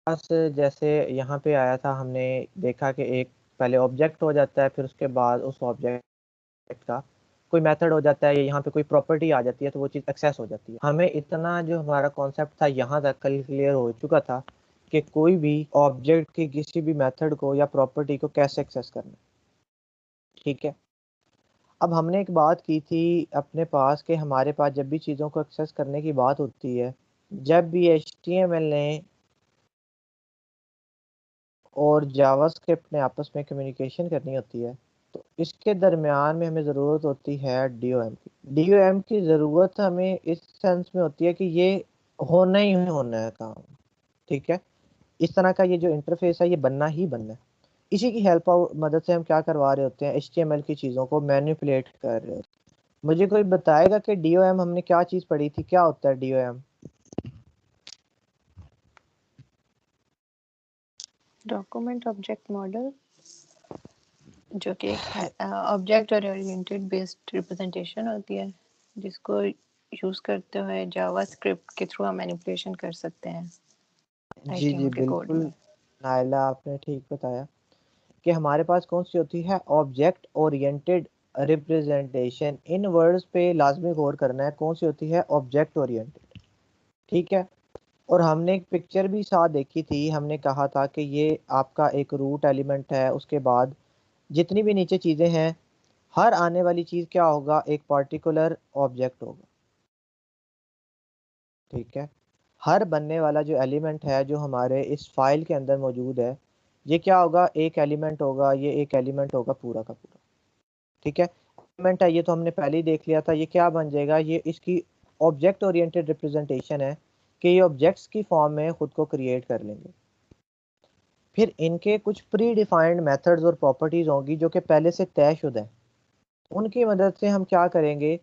पास जैसे यहाँ पे आया था, हमने देखा कि एक पहले ऑब्जेक्ट हो जाता है, फिर उसके बाद उस ऑब्जेक्ट का कोई मेथड हो जाता है, या यहाँ पे कोई प्रॉपर्टी आ जाती है, तो वो चीज़ एक्सेस हो जाती है। हमें इतना जो हमारा कॉन्सेप्ट था यहाँ तक क्लियर हो चुका था कि कोई भी ऑब्जेक्ट की किसी भी मेथड को या प्रॉपर्टी को कैसे एक्सेस करना है। ठीक है, अब हमने एक बात की थी अपने पास कि हमारे पास जब भी चीज़ों को एक्सेस करने की बात होती है, जब भी HTML ने और जावास्क्रिप्ट ने आपस में कम्युनिकेशन करनी होती है, तो इसके दरमियान में हमें ज़रूरत होती है DOM की। DOM की ज़रूरत हमें इस सेंस में होती है कि ये होना ही होना है काम। ठीक है, इस तरह का ये जो इंटरफेस है ये बनना ही बनना है। इसी की हेल्प मदद से हम क्या करवा रहे होते हैं, HTML की चीज़ों को मैनिपुलेट कर रहे होते हैं। मुझे कोई बताएगा कि DOM हमने क्या चीज़ पढ़ी थी, क्या होता है DOM? डॉक्यूमेंट ऑब्जेक्ट मॉडल, जो कि ऑब्जेक्ट ओरिएंटेड बेस्ड रिप्रेजेंटेशन होती है, जिसको यूज करते हुए जावास्क्रिप्ट के थ्रू हम मैनिपुलेशन कर सकते हैं जी जी HTML के कोड बिल्कुल में। नायला, आपने ठीक बताया कि हमारे पास कौन सी होती है, ऑब्जेक्ट ओरिएंटेड रिप्रेजेंटेशन। इन वर्ड्स पे लाजमी गौर करना है, कौन सी होती है, ऑब्जेक्ट ओरिएंटेड। ठीक है, और हमने एक पिक्चर भी साथ देखी थी, हमने कहा था कि ये आपका एक रूट एलिमेंट है, उसके बाद जितनी भी नीचे चीज़ें हैं, हर आने वाली चीज़ क्या होगा, एक पर्टिकुलर ऑब्जेक्ट होगा। ठीक है, हर बनने वाला जो एलिमेंट है जो हमारे इस फाइल के अंदर मौजूद है, ये क्या होगा, एक एलिमेंट होगा, ये एक एलिमेंट होगा पूरा का पूरा। ठीक है, एलिमेंट है ये तो हमने पहले ही देख लिया था, ये क्या बन जाएगा, ये इसकी ऑब्जेक्ट ओरिएंटेड रिप्रेजेंटेशन है कि ये ऑब्जेक्ट्स की फॉर्म में खुद को क्रिएट कर लेंगे। फिर इनके कुछ प्री डिफाइंड मेथड्स और प्रॉपर्टीज होंगी जो कि पहले से तयशुदा है, उनकी मदद से हम क्या करेंगे,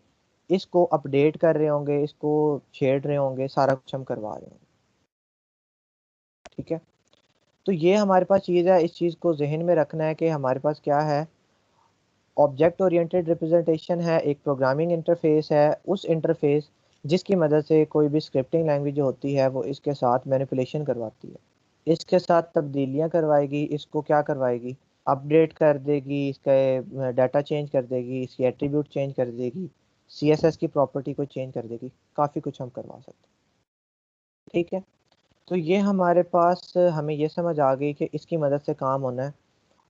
इसको अपडेट कर रहे होंगे, इसको छेड़ रहे होंगे, सारा कुछ हम करवा रहे होंगे। ठीक है, तो ये हमारे पास चीज़ है, इस चीज़ को जहन में रखना है कि हमारे पास क्या है, ऑब्जेक्ट ओरिएंटेड रिप्रेजेंटेशन है, एक प्रोग्रामिंग इंटरफेस है, उस इंटरफेस जिसकी मदद से कोई भी स्क्रिप्टिंग लैंग्वेज जो होती है वो इसके साथ मैनिपुलेशन करवाती है, इसके साथ तब्दीलियां करवाएगी, इसको क्या करवाएगी, अपडेट कर देगी, इसका डाटा चेंज कर देगी, इसकी एट्रीब्यूट चेंज कर देगी, CSS की प्रॉपर्टी को चेंज कर देगी, काफ़ी कुछ हम करवा सकते हैं। ठीक है, तो ये हमारे पास हमें ये समझ आ गई कि इसकी मदद से काम होना है।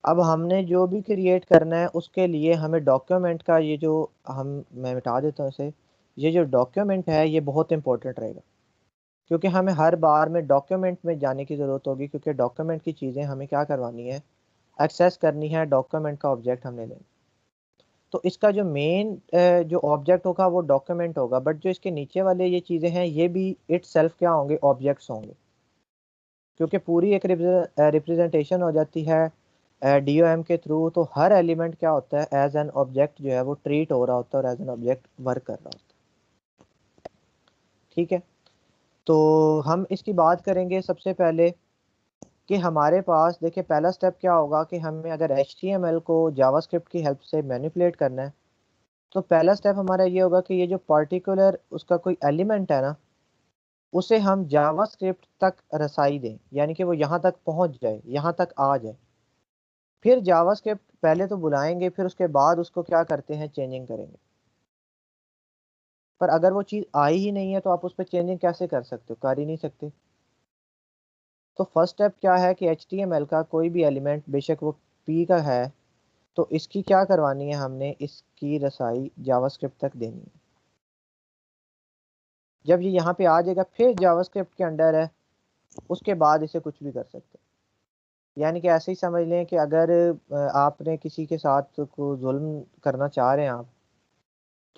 अब हमने जो भी क्रिएट करना है उसके लिए हमें डॉक्यूमेंट का ये जो हम मैं मिटा देता हूँ इसे, ये जो डॉक्यूमेंट है ये बहुत इंपॉर्टेंट रहेगा, क्योंकि हमें हर बार में डॉक्यूमेंट में जाने की ज़रूरत होगी, क्योंकि डॉक्यूमेंट की चीज़ें हमें क्या करवानी है, एक्सेस करनी है, डॉक्यूमेंट का ऑब्जेक्ट हमने लेना। तो इसका जो मेन जो ऑब्जेक्ट होगा वो डॉक्यूमेंट होगा, बट जो इसके नीचे वाले ये चीज़ें हैं ये भी इट सेल्फ क्या होंगे, ऑब्जेक्ट्स होंगे, क्योंकि पूरी एक रिप्रेजेंटेशन हो जाती है DOM के थ्रू, तो हर एलिमेंट क्या होता है, एज एन ऑब्जेक्ट जो है वो ट्रीट हो रहा होता है और एज एन ऑब्जेक्ट वर्क कर रहा होता है। ठीक है, तो हम इसकी बात करेंगे सबसे पहले कि हमारे पास देखिए पहला स्टेप क्या होगा कि हमें अगर HTML को जावास्क्रिप्ट की हेल्प से मैनिपुलेट करना है, तो पहला स्टेप हमारा ये होगा कि ये जो पर्टिकुलर उसका कोई एलिमेंट है ना, उसे हम जावास्क्रिप्ट तक रसाई दें, यानी कि वो यहाँ तक पहुँच जाए, यहाँ तक आ जाए। फिर जावास्क्रिप्ट पहले तो बुलाएंगे, फिर उसके बाद उसको क्या करते हैं, चेंजिंग करेंगे। पर अगर वो चीज़ आई ही नहीं है तो आप उस पर चेंजिंग कैसे कर सकते हो, कर ही नहीं सकते। तो फर्स्ट स्टेप क्या है कि HTML का कोई भी एलिमेंट, बेशक वो P का है, तो इसकी क्या करवानी है, हमने इसकी रसाई जावास्क्रिप्ट तक देनी है। जब ये यहाँ पे आ जाएगा फिर जावास्क्रिप्ट के अंडर है, उसके बाद इसे कुछ भी कर सकते हैं। यानी कि ऐसे ही समझ लें कि अगर आपने किसी के साथ को जुल्म करना चाह रहे हैं आप,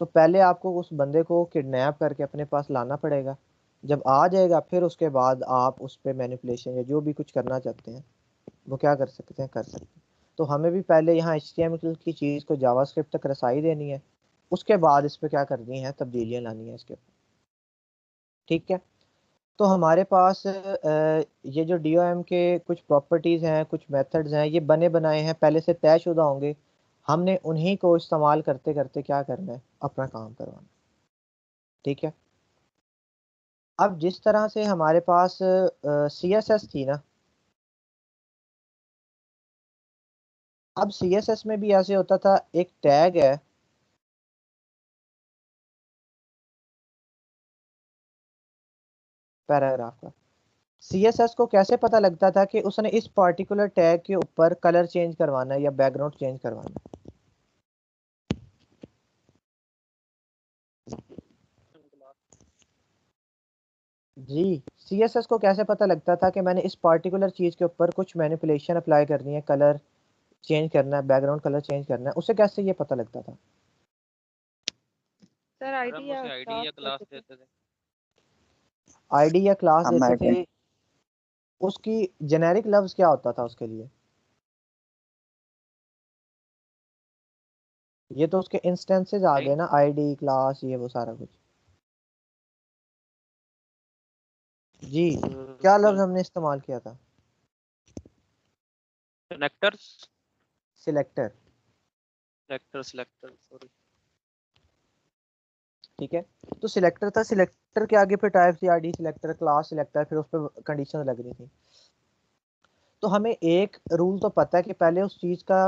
तो पहले आपको उस बंदे को किडनैप करके अपने पास लाना पड़ेगा। जब आ जाएगा फिर उसके बाद आप उस पर मैनिपुलेशन या जो भी कुछ करना चाहते हैं वो क्या कर सकते हैं, कर सकते हैं। तो हमें भी पहले यहाँ HTML की चीज़ को जावास्क्रिप्ट तक रसाई देनी है, उसके बाद इस पर क्या करनी है, तब्दीलियाँ लानी है इसके ऊपर। ठीक है, तो हमारे पास ये जो DOM के कुछ प्रॉपर्टीज़ हैं, कुछ मेथड्स हैं, ये बने बनाए हैं, पहले से तयशुदा होंगे, हमने उन्हीं को इस्तेमाल करते करते क्या करना है, अपना काम करवाना। ठीक है, अब जिस तरह से हमारे पास CSS थी ना, अब CSS में भी ऐसे होता था, एक टैग है पैराग्राफ का, CSS को कैसे पता लगता था कि उसने इस पर्टिकुलर टैग के ऊपर कलर चेंज करवाना है या बैकग्राउंड चेंज करवाना है? जी, CSS को कैसे पता लगता था कि मैंने इस पर्टिकुलर चीज के ऊपर कुछ मैनिपुलेशन अप्लाई करनी है, कलर चेंज करना है, बैकग्राउंड कलर चेंज करना है, उसे कैसे ये पता लगता था? सर हम आईडी या उसे आईडी या क्लास देते थे। आईडी या क्लास हम देते ID थे। उसकी जेनेरिक लफ्ज क्या होता था उसके लिए? ये तो उसके इंस्टेंसेस आ गए ना, आईडी, क्लास, ये वो सारा कुछ। जी, क्या लफ्ज हमने इस्तेमाल किया था? Connectors, selector. Selector sorry. ठीक है, तो सिलेक्टर था, सिलेक्टर के आगे फिर टाइप थी, आईडी सिलेक्टर, क्लास सिलेक्टर, फिर उस पर कंडीशन लग रही थी। तो हमें एक रूल तो पता है कि पहले उस चीज़ का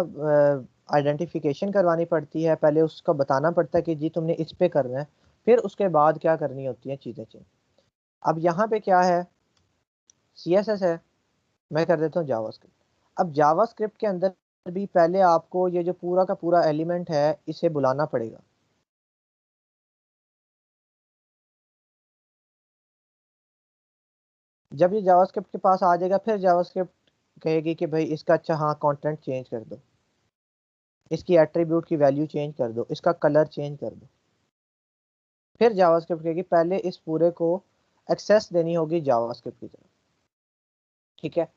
आइडेंटिफिकेशन करवानी पड़ती है, पहले उसका बताना पड़ता है कि जी तुमने इस पे करना है, फिर उसके बाद क्या करनी होती है चीज़ें चेंज। अब यहाँ पे क्या है, CSS है, मैं कर देता हूँ जावास्क्रिप्ट। अब जावास्क्रिप्ट के अंदर भी पहले आपको ये जो पूरा का पूरा एलिमेंट है इसे बुलाना पड़ेगा। जब ये जावास्क्रिप्ट के पास आ जाएगा, फिर जावास्क्रिप्ट कहेगी कि भाई इसका अच्छा हाँ कंटेंट चेंज कर दो, इसकी एट्रीब्यूट की वैल्यू चेंज कर दो, इसका कलर चेंज कर दो। फिर जावास्क्रिप्ट कहेगी पहले इस पूरे को एक्सेस देनी होगी जावास्क्रिप्ट की तरफ। ठीक है,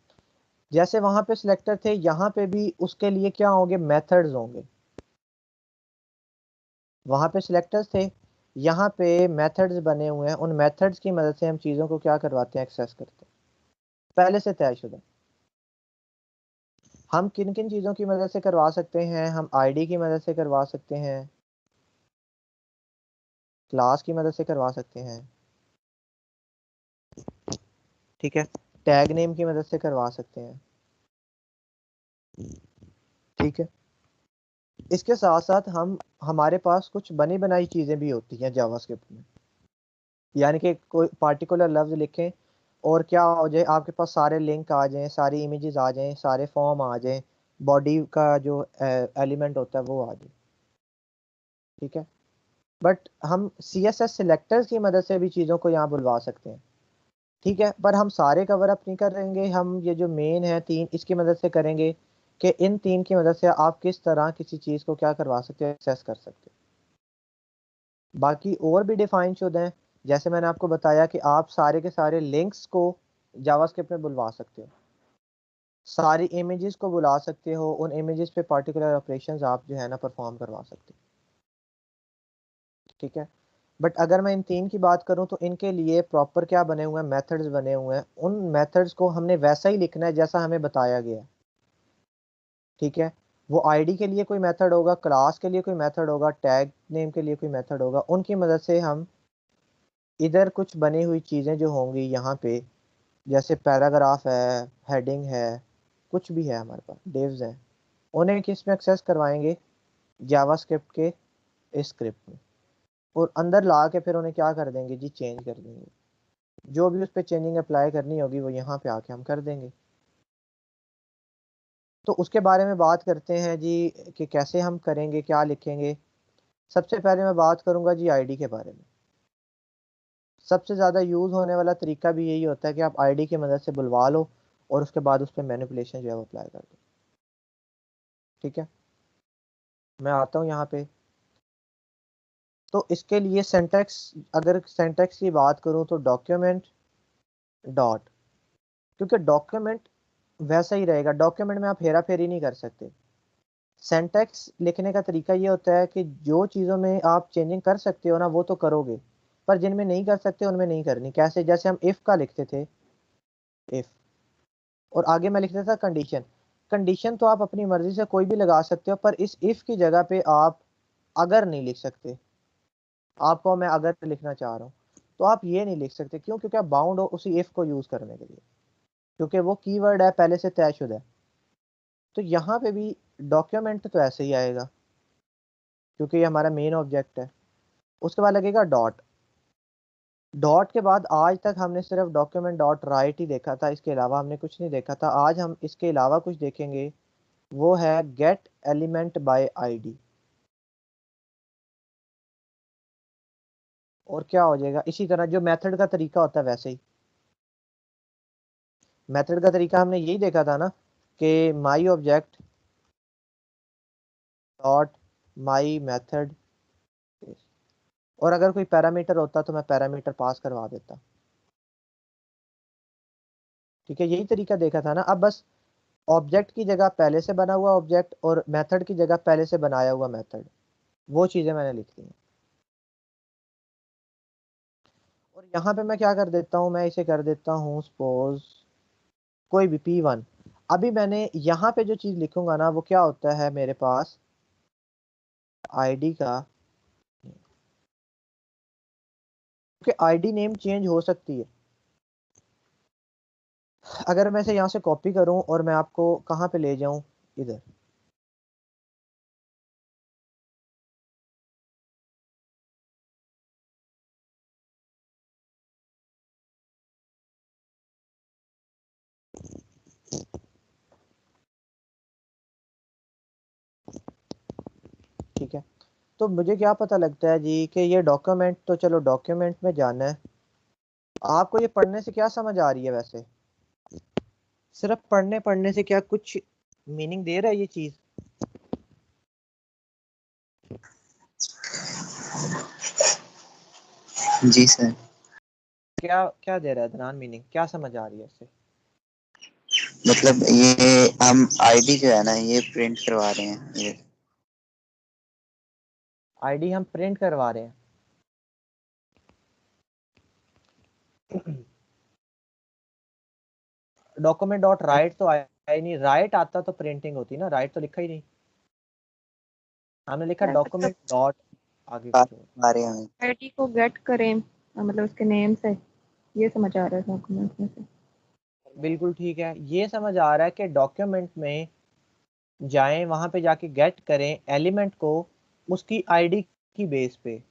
जैसे वहां पे सिलेक्टर थे, यहाँ पे भी उसके लिए क्या होंगे, मेथड्स होंगे। वहां पे सिलेक्टर्स थे, यहाँ पे मेथड्स बने हुए हैं, उन मेथड्स की मदद से हम चीज़ों को क्या करवाते हैं, एक्सेस करते हैं, पहले से तयशुदा। हम किन किन चीज़ों की मदद से करवा सकते हैं? हम आईडी की मदद से करवा सकते हैं, क्लास की मदद से करवा सकते हैं, ठीक है, टैग नेम की मदद से करवा सकते हैं, ठीक है। इसके साथ साथ हम हमारे पास कुछ बनी बनाई चीज़ें भी होती हैं जावास्क्रिप्ट में, यानी कि कोई पार्टिकुलर लफ्ज़ लिखें और क्या हो जाए, आपके पास सारे लिंक आ जाएं, सारी इमेजेस आ जाएं, सारे फॉर्म आ जाएं, बॉडी का जो एलिमेंट होता है वो आ जाए, ठीक है। बट हम CSS सिलेक्टर्स की मदद से भी चीज़ों को यहाँ बुलवा सकते हैं, ठीक है। पर हम सारे कवर अप नहीं करेंगे, हम ये जो मेन है तीन, इसकी मदद से करेंगे कि इन तीन की मदद से आप किस तरह किसी चीज़ को क्या करवा सकते हैं, एक्सेस कर सकते हैं। बाकी और भी डिफाइन शुदा हैं, जैसे मैंने आपको बताया कि आप सारे के सारे लिंक्स को जावास्क्रिप्ट में बुलवा सकते हो, सारी इमेजेस को बुला सकते हो, उन इमेजेस पे पार्टिकुलर ऑपरेशंस आप जो है ना परफॉर्म करवा सकते हो, ठीक है। बट अगर मैं इन तीन की बात करूं तो इनके लिए प्रॉपर क्या बने हुए हैं, मेथड्स बने हुए हैं। उन मेथड्स को हमने वैसा ही लिखना है जैसा हमें बताया गया है, ठीक है। वो आईडी के लिए कोई मेथड होगा, क्लास के लिए कोई मेथड होगा, टैग नेम के लिए कोई मेथड होगा, उनकी मदद से हम इधर कुछ बनी हुई चीज़ें जो होंगी यहाँ पे, जैसे पैराग्राफ है, हेडिंग है, कुछ भी है हमारे पास, डिव्स हैं, उन्हें किस में एक्सेस करवाएंगे, जावास्क्रिप्ट के इस स्क्रिप्ट में, और अंदर ला के फिर उन्हें क्या कर देंगे जी, चेंज कर देंगे। जो भी उस पर चेंजिंग अप्लाई करनी होगी वो यहाँ पे आके हम कर देंगे। तो उसके बारे में बात करते हैं जी कि कैसे हम करेंगे, क्या लिखेंगे। सबसे पहले मैं बात करूंगा जी आईडी के बारे में। सबसे ज़्यादा यूज़ होने वाला तरीका भी यही होता है कि आप आईडी की मदद से बुलवा लो और उसके बाद उस पर मैनिपुलेशन जो है वो अप्लाई कर दो, ठीक है। मैं आता हूँ यहाँ पे, तो इसके लिए सिंटैक्स, अगर सिंटैक्स की बात करूँ तो डॉक्यूमेंट डॉट, क्योंकि डॉक्यूमेंट वैसा ही रहेगा, डॉक्यूमेंट में आप हेरा फेरी नहीं कर सकते। सिंटैक्स लिखने का तरीका ये होता है कि जो चीज़ों में आप चेंजिंग कर सकते हो ना वो तो करोगे, पर जिनमें नहीं कर सकते उनमें नहीं करनी। कैसे? जैसे हम इफ़ का लिखते थे, इफ़, और आगे मैं लिखता था कंडीशन। कंडीशन तो आप अपनी मर्जी से कोई भी लगा सकते हो, पर इस इफ़ की जगह पे आप अगर नहीं लिख सकते। आपको मैं अगर लिखना चाह रहा हूँ तो आप ये नहीं लिख सकते, क्यों? क्योंकि आप बाउंड हो उसी इफ़ को यूज़ करने के लिए, क्योंकि वो कीवर्ड है पहले से तयशुदा है। तो यहाँ पे भी डॉक्यूमेंट तो ऐसे ही आएगा क्योंकि ये हमारा मेन ऑब्जेक्ट है। उसके बाद लगेगा डॉट। डॉट के बाद आज तक हमने सिर्फ डॉक्यूमेंट डॉट राइट ही देखा था, इसके अलावा हमने कुछ नहीं देखा था। आज हम इसके अलावा कुछ देखेंगे, वो है गेट एलिमेंट बाय आईडी। और क्या हो जाएगा, इसी तरह जो मेथड का तरीका होता है वैसे ही। मेथड का तरीका हमने यही देखा था ना कि माई ऑब्जेक्ट डॉट माई मेथड, और अगर कोई पैरामीटर होता तो मैं पैरामीटर पास करवा देता। ठीक है, यही तरीका देखा था ना। अब बस ऑब्जेक्ट की जगह पहले से बना हुआ ऑब्जेक्ट और मेथड की जगह पहले से बनाया हुआ मेथड, वो चीजें मैंने लिख ली हैं। और यहाँ पे मैं क्या कर देता हूँ, मैं इसे कर देता हूँ सपोज कोई भी P1। अभी मैंने यहाँ पे जो चीज लिखूंगा ना वो क्या होता है मेरे पास आईडी का, क्योंकि आईडी नेम चेंज हो सकती है। अगर मैं इसे यहाँ से कॉपी करूँ और मैं आपको कहाँ पे ले जाऊँ, इधर, ठीक है। तो मुझे क्या पता लगता है जी कि ये डॉक्यूमेंट, तो चलो डॉक्यूमेंट में जाना है। आपको ये पढ़ने से क्या समझ आ रही है वैसे, सिर्फ पढ़ने पढ़ने से क्या कुछ मीनिंग दे रहा है ये चीज? जी सर। क्या क्या दे रहा है अदनान, मीनिंग क्या समझ आ रही है इससे? मतलब ये हम आईडी जो है ना ये प्रिंट करवा रहे हैं ये। आईडी हम प्रिंट करवा रहे हैं। डॉक्यूमेंट डॉट राइट तो आया ही नहीं, राइट आता तो प्रिंटिंग होती ना, राइट तो लिखा ही नहीं, हमने लिखा डॉक्यूमेंट डॉट आगे कुछ और। आ रहे हैं। आईडी को गेट करें, मतलब उसके नेम से, ये समझ आ रहा है डॉक्यूमेंट में से। बिल्कुल ठीक है, ये समझ आ रहा है कि डॉक्यूमेंट में जाएं, वहां पे जाके गेट करें एलिमेंट को उसकी आईडी की बेस पे।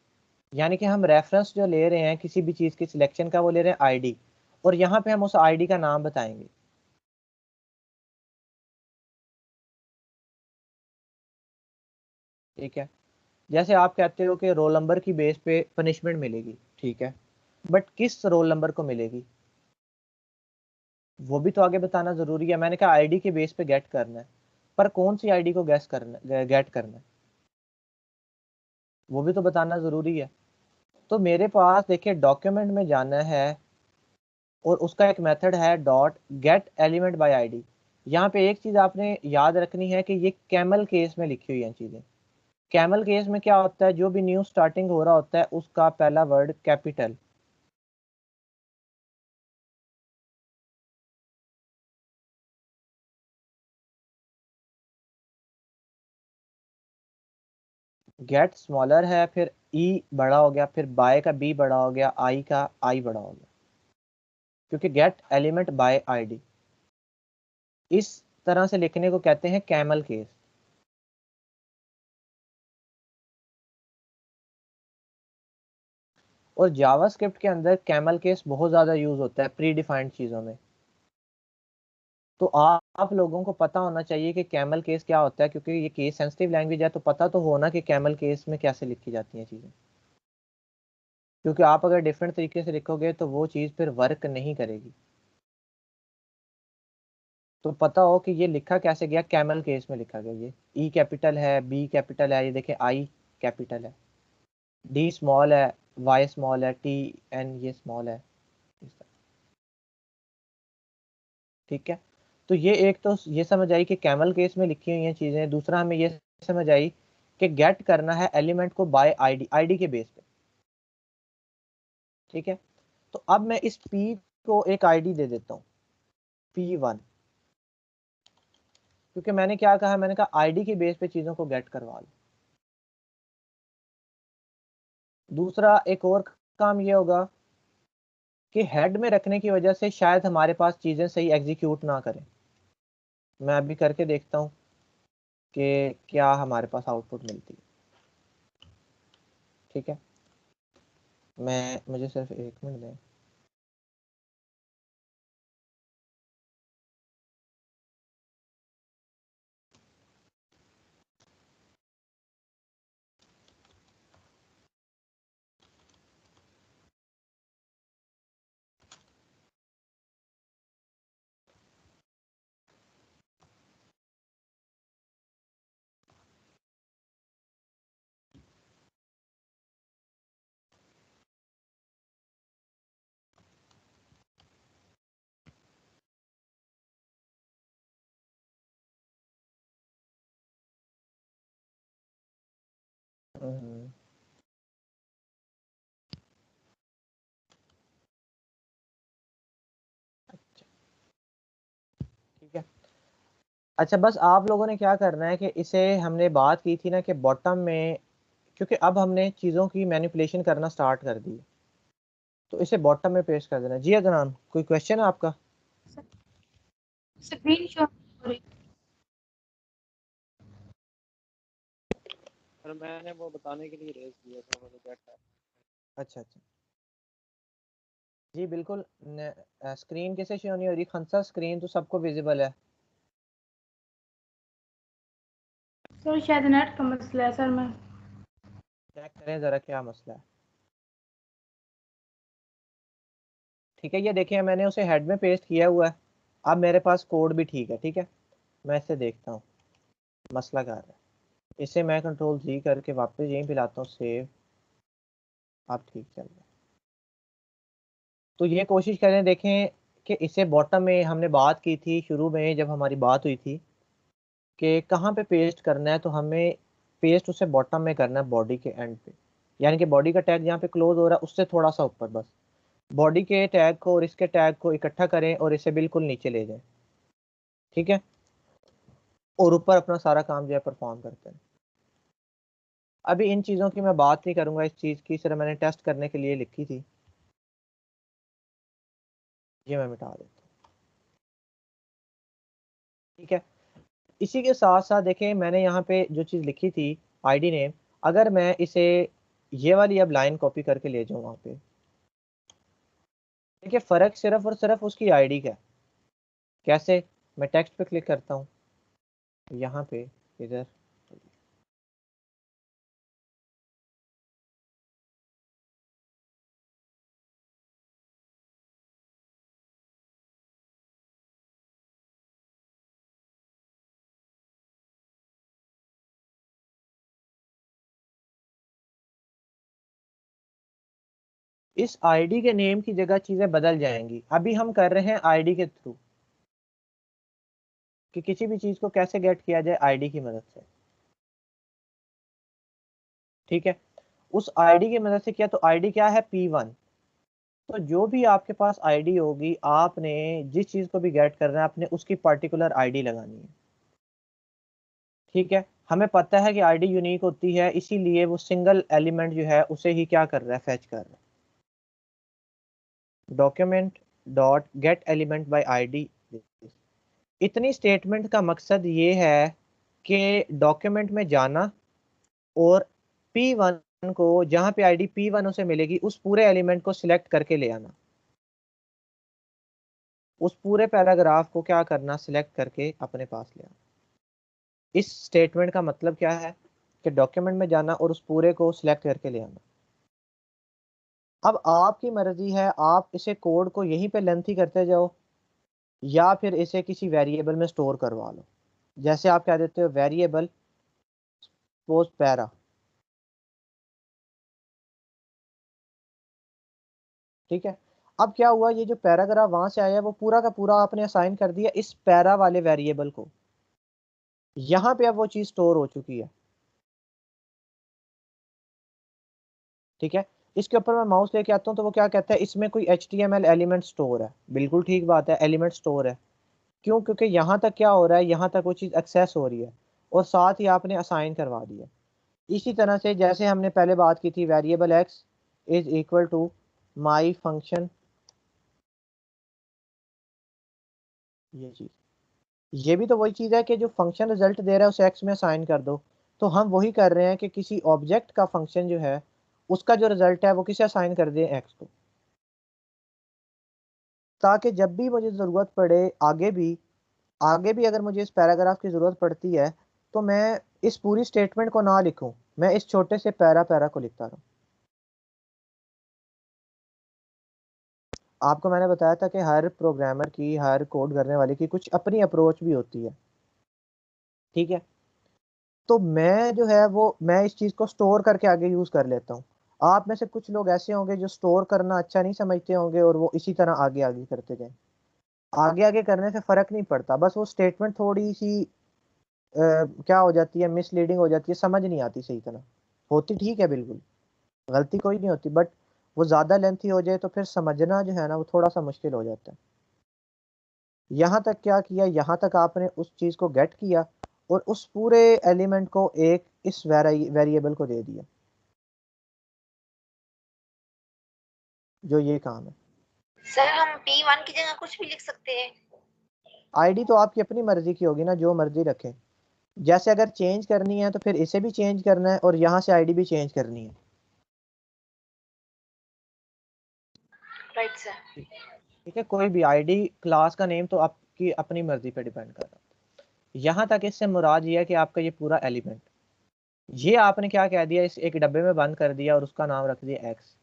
यानी कि हम रेफरेंस जो ले रहे हैं किसी भी चीज की सिलेक्शन का, वो ले रहे हैं आईडी, और यहाँ पे हम उस आईडी का नाम बताएंगे। ठीक है, जैसे आप कहते हो कि रोल नंबर की बेस पे पनिशमेंट मिलेगी, ठीक है, बट किस रोल नंबर को मिलेगी वो भी तो आगे बताना जरूरी है। मैंने कहा आईडी के बेस पे गेट करना है, पर कौन सी आईडी को गेस करना, गेट करना है, वो भी तो बताना जरूरी है। तो मेरे पास देखिए डॉक्यूमेंट में जाना है और उसका एक मेथड है dot get element bye ID. यहाँ पे एक चीज आपने याद रखनी है कि ये कैमल केस में लिखी हुई है चीजें। कैमल केस में क्या होता है, जो भी न्यू स्टार्टिंग हो रहा होता है उसका पहला वर्ड कैपिटल। गेट स्मॉलर है, फिर ई बड़ा हो गया, फिर बाय का बी बड़ा हो गया, आई का आई बड़ा हो गया, क्योंकि गेट एलिमेंट बाय आईडी। इस तरह से लिखने को कहते हैं कैमल केस। और जावास्क्रिप्ट के अंदर कैमल केस बहुत ज़्यादा यूज होता है प्री डिफाइंड चीज़ों में। तो आप लोगों को पता होना चाहिए कि कैमल केस क्या होता है, क्योंकि ये केस सेंसिटिव लैंग्वेज है, तो पता तो होना कि कैमल केस में कैसे लिखी जाती हैं चीज़ें। क्योंकि आप अगर डिफरेंट तरीके से लिखोगे तो वो चीज़ फिर वर्क नहीं करेगी। तो पता हो कि ये लिखा कैसे गया, कैमल केस में लिखा गया। ये ई कैपिटल है, बी कैपिटल है, ये देखें आई कैपिटल है, डी स्मॉल है, वाई स्मॉल है, टी एन ये स्मॉल है, इस तरह। ठीक है, तो ये एक तो ये समझ आई कि कैमल केस में लिखी हुई हैं चीजें। दूसरा हमें ये समझ आई कि गेट करना है एलिमेंट को बाय आईडी, आईडी के बेस पे। ठीक है, तो अब मैं इस पी को एक आईडी दे देता हूँ P1, क्योंकि मैंने क्या कहा, मैंने कहा आईडी के बेस पे चीजों को गेट करवा लो। दूसरा एक और काम ये होगा कि हेड में रखने की वजह से शायद हमारे पास चीजें सही एग्जीक्यूट ना करें। मैं अभी करके देखता हूँ कि क्या हमारे पास आउटपुट मिलती है। ठीक है, मुझे सिर्फ 1 मिनट दें। हम्म, अच्छा, ठीक है। अच्छा, बस आप लोगों ने क्या करना है कि इसे हमने बात की थी ना कि बॉटम में, क्योंकि अब हमने चीज़ों की मैनिपुलेशन करना स्टार्ट कर दी, तो इसे बॉटम में पेस्ट कर देना। जी अदनान, कोई क्वेश्चन है आपका? Screen shot. पर मैंने वो बताने के लिए रेज किया था, मुझे क्या था। अच्छा अच्छा, जी बिल्कुल। स्क्रीन कैसे शो नहीं हो रही खंसा? स्क्रीन तो सबको विजिबल है। सर शायद नेट का मसला है सर। मैं चेक करें ज़रा क्या मसला है। ठीक है, ये देखिए मैंने उसे हेड में पेस्ट किया हुआ है। अब मेरे पास कोड भी ठीक है। ठीक है, मैं इसे देखता हूँ मसला क्या है। इसे मैं कंट्रोल-Z करके वापस यहीं पे लाता हूँ, सेव। अब ठीक चल रहा है। तो ये कोशिश करें, देखें कि इसे बॉटम में हमने बात की थी शुरू में जब हमारी बात हुई थी कि कहाँ पे पेस्ट करना है, तो हमें पेस्ट उसे बॉटम में करना है, बॉडी के एंड पे। यानी कि बॉडी का टैग जहाँ पे क्लोज हो रहा है उससे थोड़ा सा ऊपर, बस बॉडी के टैग को और इसके टैग को इकट्ठा करें और इसे बिल्कुल नीचे ले जाएं। ठीक है, और ऊपर अपना सारा काम जो है परफॉर्म करते हैं। अभी इन चीज़ों की मैं बात नहीं करूँगा, इस चीज़ की सिर्फ मैंने टेस्ट करने के लिए लिखी थी। ये मैं मिटा देता हूँ। ठीक है, इसी के साथ साथ देखें मैंने यहाँ पे जो चीज़ लिखी थी आईडी नेम, अगर मैं इसे ये वाली अब लाइन कॉपी करके ले जाऊँ वहाँ पे, देखिए फ़र्क सिर्फ और सिर्फ उसकी आईडी का है। कैसे? मैं टेक्स्ट पे क्लिक करता हूँ, यहाँ पे इधर इस आईडी के नेम की जगह चीज़ें बदल जाएंगी। अभी हम कर रहे हैं आईडी के थ्रू कि किसी भी चीज़ को कैसे गेट किया जाए आईडी की मदद से। ठीक है, उस आईडी की मदद से किया, तो आईडी क्या है? P1। तो जो भी आपके पास आईडी होगी, आपने जिस चीज़ को भी गेट करना है आपने उसकी पर्टिकुलर आईडी लगानी है। ठीक है, हमें पता है कि आईडी यूनिक होती है, इसीलिए वो सिंगल एलिमेंट जो है उसे ही क्या कर रहा है? फैच कर रहा है। Document dot get element bye ID. इतनी स्टेटमेंट का मकसद ये है कि डॉक्यूमेंट में जाना और P1 को, जहां पे आईडी P1 उसे मिलेगी, उस पूरे एलिमेंट को सिलेक्ट करके ले आना। उस पूरे पैराग्राफ को क्या करना? सिलेक्ट करके अपने पास ले आना। इस स्टेटमेंट का मतलब क्या है कि डॉक्यूमेंट में जाना और उस पूरे को सिलेक्ट करके ले आना। अब आपकी मर्जी है, आप इसे कोड को यहीं पे लेंथी करते जाओ या फिर इसे किसी वेरिएबल में स्टोर करवा लो। जैसे आप कह देते हो वेरिएबल पोस्ट पैरा। ठीक है, अब क्या हुआ, ये जो पैराग्राफ वहां से आया वो पूरा का पूरा आपने असाइन कर दिया इस पैरा वाले वेरिएबल को। यहाँ पे अब वो चीज स्टोर हो चुकी है। ठीक है, इसके ऊपर मैं माउस लेके आता हूँ तो वो क्या कहता है, इसमें कोई HTML एलिमेंट स्टोर है। बिल्कुल ठीक बात है, एलिमेंट स्टोर है। क्यों? क्योंकि यहाँ तक क्या हो रहा है, यहाँ तक वो चीज़ एक्सेस हो रही है और साथ ही आपने असाइन करवा दिया। इसी तरह से जैसे हमने पहले बात की थी, variable x is equal to my function, ये चीज़ ये भी तो वही चीज़ है कि जो फंक्शन रिजल्ट दे रहा है उसे एक्स में असाइन कर दो। तो हम वही कर रहे हैं कि किसी ऑब्जेक्ट का फंक्शन जो है उसका जो रिजल्ट है वो किसे असाइन कर दें, एक्स को, ताकि जब भी मुझे ज़रूरत पड़े आगे भी अगर मुझे इस पैराग्राफ की ज़रूरत पड़ती है तो मैं इस पूरी स्टेटमेंट को ना लिखूं, मैं इस छोटे से पैरा को लिखता रहूं। आपको मैंने बताया था कि हर प्रोग्रामर की, हर कोड करने वाले की कुछ अपनी अप्रोच भी होती है, ठीक है। तो मैं जो है वो मैं इस चीज़ को स्टोर करके आगे यूज़ कर लेता हूँ। आप में से कुछ लोग ऐसे होंगे जो स्टोर करना अच्छा नहीं समझते होंगे और वो इसी तरह आगे आगे करते जाएं। आगे आगे करने से फ़र्क नहीं पड़ता, बस वो स्टेटमेंट थोड़ी सी क्या हो जाती है, मिसलीडिंग हो जाती है, समझ नहीं आती सही तरह। होती ठीक है बिल्कुल, गलती कोई नहीं होती, बट वो ज़्यादा लेंथी हो जाए तो फिर समझना जो है ना वो थोड़ा सा मुश्किल हो जाता है। यहाँ तक क्या किया, यहाँ तक आपने उस चीज़ को गेट किया और उस पूरे एलिमेंट को एक इस वेरिएबल को दे दिया, जो ये काम है। सर हम P1 की जगह कुछ भी लिख सकते हैं? आईडी तो आपकी अपनी मर्जी की होगी ना, जो मर्जी रखें। जैसे अगर चेंज करनी है तो फिर इसे भी चेंज करना है और यहाँ से आईडी भी चेंज करनी है। Right sir. ठीक है, कोई भी आईडी क्लास का नेम तो आपकी अपनी मर्जी पे डिपेंड कर रहा है। यहाँ तक इससे मुराद ये है कि आपका ये पूरा एलिमेंट, ये आपने क्या कह दिया, इस एक डब्बे में बंद कर दिया और उसका नाम रख दिया एक्स,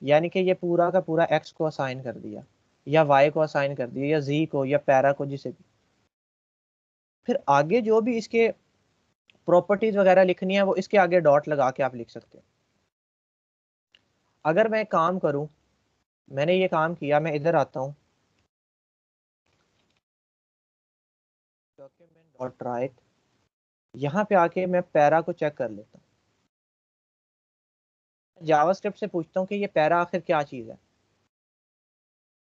यानी कि ये पूरा का पूरा एक्स को असाइन कर दिया या वाई को असाइन कर दिया या जी को या पैरा को, जिसे भी। फिर आगे जो भी इसके प्रॉपर्टीज वगैरह लिखनी है वो इसके आगे डॉट लगा के आप लिख सकते हैं। अगर मैं काम करूं, मैंने ये काम किया, मैं इधर आता हूं, डॉक्यूमेंट डॉट राइट, यहाँ पे आके मैं पैरा को चेक कर लेता हूँ। जावास्क्रिप्ट से पूछता हूँ कि ये पैरा आखिर क्या चीज़ है।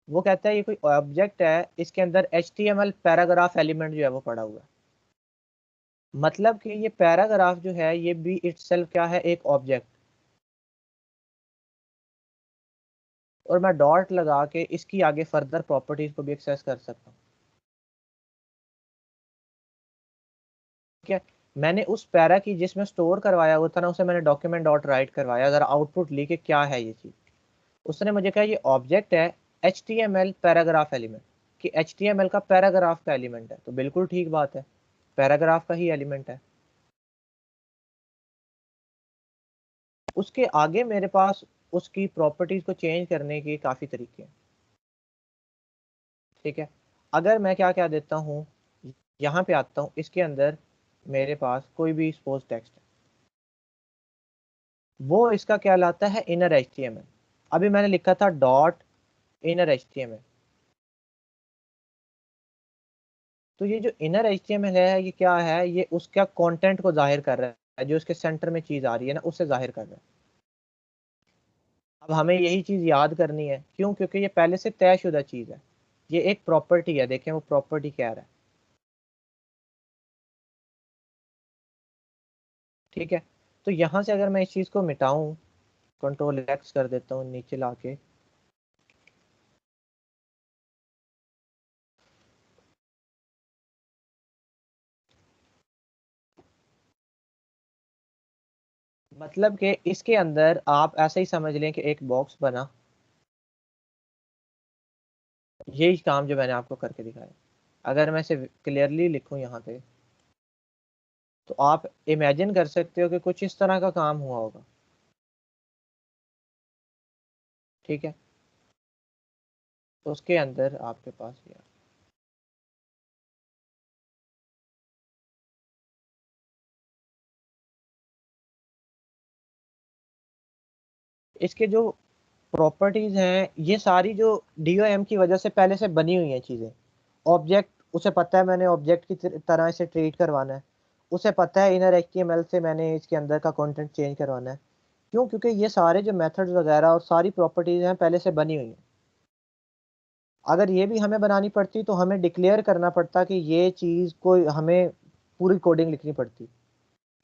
वो कहता है ये कोई ऑब्जेक्ट है, इसके अंदर HTML पैराग्राफ एलिमेंट जो है वो पड़ा हुआ है। मतलब कि ये पैराग्राफ जो है ये भी इटसेल्फ क्या है, एक ऑब्जेक्ट। और मैं डॉट लगा के इसकी आगे फर्दर प्रॉपर्टीज को भी एक्सेस कर सकता हूँ। ठीक है, मैंने उस पैरा की जिसमें स्टोर करवाया हुआ था ना, उसे मैंने डॉक्यूमेंट डॉट राइट करवाया, जरा आउटपुट ली कि क्या है ये चीज़। उसने मुझे कहा ये ऑब्जेक्ट है HTML पैराग्राफ एलिमेंट, कि HTML का पैराग्राफ का एलिमेंट है। तो बिल्कुल ठीक बात है, पैराग्राफ का ही एलिमेंट है। उसके आगे मेरे पास उसकी प्रॉपर्टीज को चेंज करने के काफ़ी तरीके हैं। ठीक है, अगर मैं क्या क्या देता हूँ, यहाँ पे आता हूँ, इसके अंदर मेरे पास कोई भी सपोज टेक्स्ट है, वो इसका क्या लाता है, इनर HTML। अभी मैंने लिखा था डॉट इनर HTML, तो ये जो इनर HTML है ये क्या है, ये उसका कंटेंट को जाहिर कर रहा है, जो इसके सेंटर में चीज़ आ रही है ना उसे जाहिर कर रहा है। अब हमें यही चीज़ याद करनी है, क्यों, क्योंकि ये पहले से तयशुदा चीज़ है, ये एक प्रॉपर्टी है। देखें वो प्रॉपर्टी क्या रहा है। ठीक है, तो यहाँ से अगर मैं इस चीज़ को मिटाऊं, कंट्रोल X कर देता हूँ नीचे लाके, मतलब कि इसके अंदर आप ऐसे ही समझ लें कि एक बॉक्स बना, यही काम जो मैंने आपको करके दिखाया। अगर मैं इसे क्लियरली लिखूं यहाँ पे, तो आप इमेजिन कर सकते हो कि कुछ इस तरह का काम हुआ होगा। ठीक है, तो उसके अंदर आपके पास ये इसके जो प्रॉपर्टीज हैं, ये सारी जो DOM की वजह से पहले से बनी हुई हैं चीज़ें। ऑब्जेक्ट, उसे पता है मैंने ऑब्जेक्ट की तरह इसे ट्रीट करवाना है, उसे पता है इनर HTML से मैंने इसके अंदर का कंटेंट चेंज करवाना है। क्यों, क्योंकि ये सारे जो मेथड्स वगैरह और सारी प्रॉपर्टीज हैं पहले से बनी हुई हैं। अगर ये भी हमें बनानी पड़ती तो हमें डिक्लेयर करना पड़ता कि ये चीज़ को हमें पूरी कोडिंग लिखनी पड़ती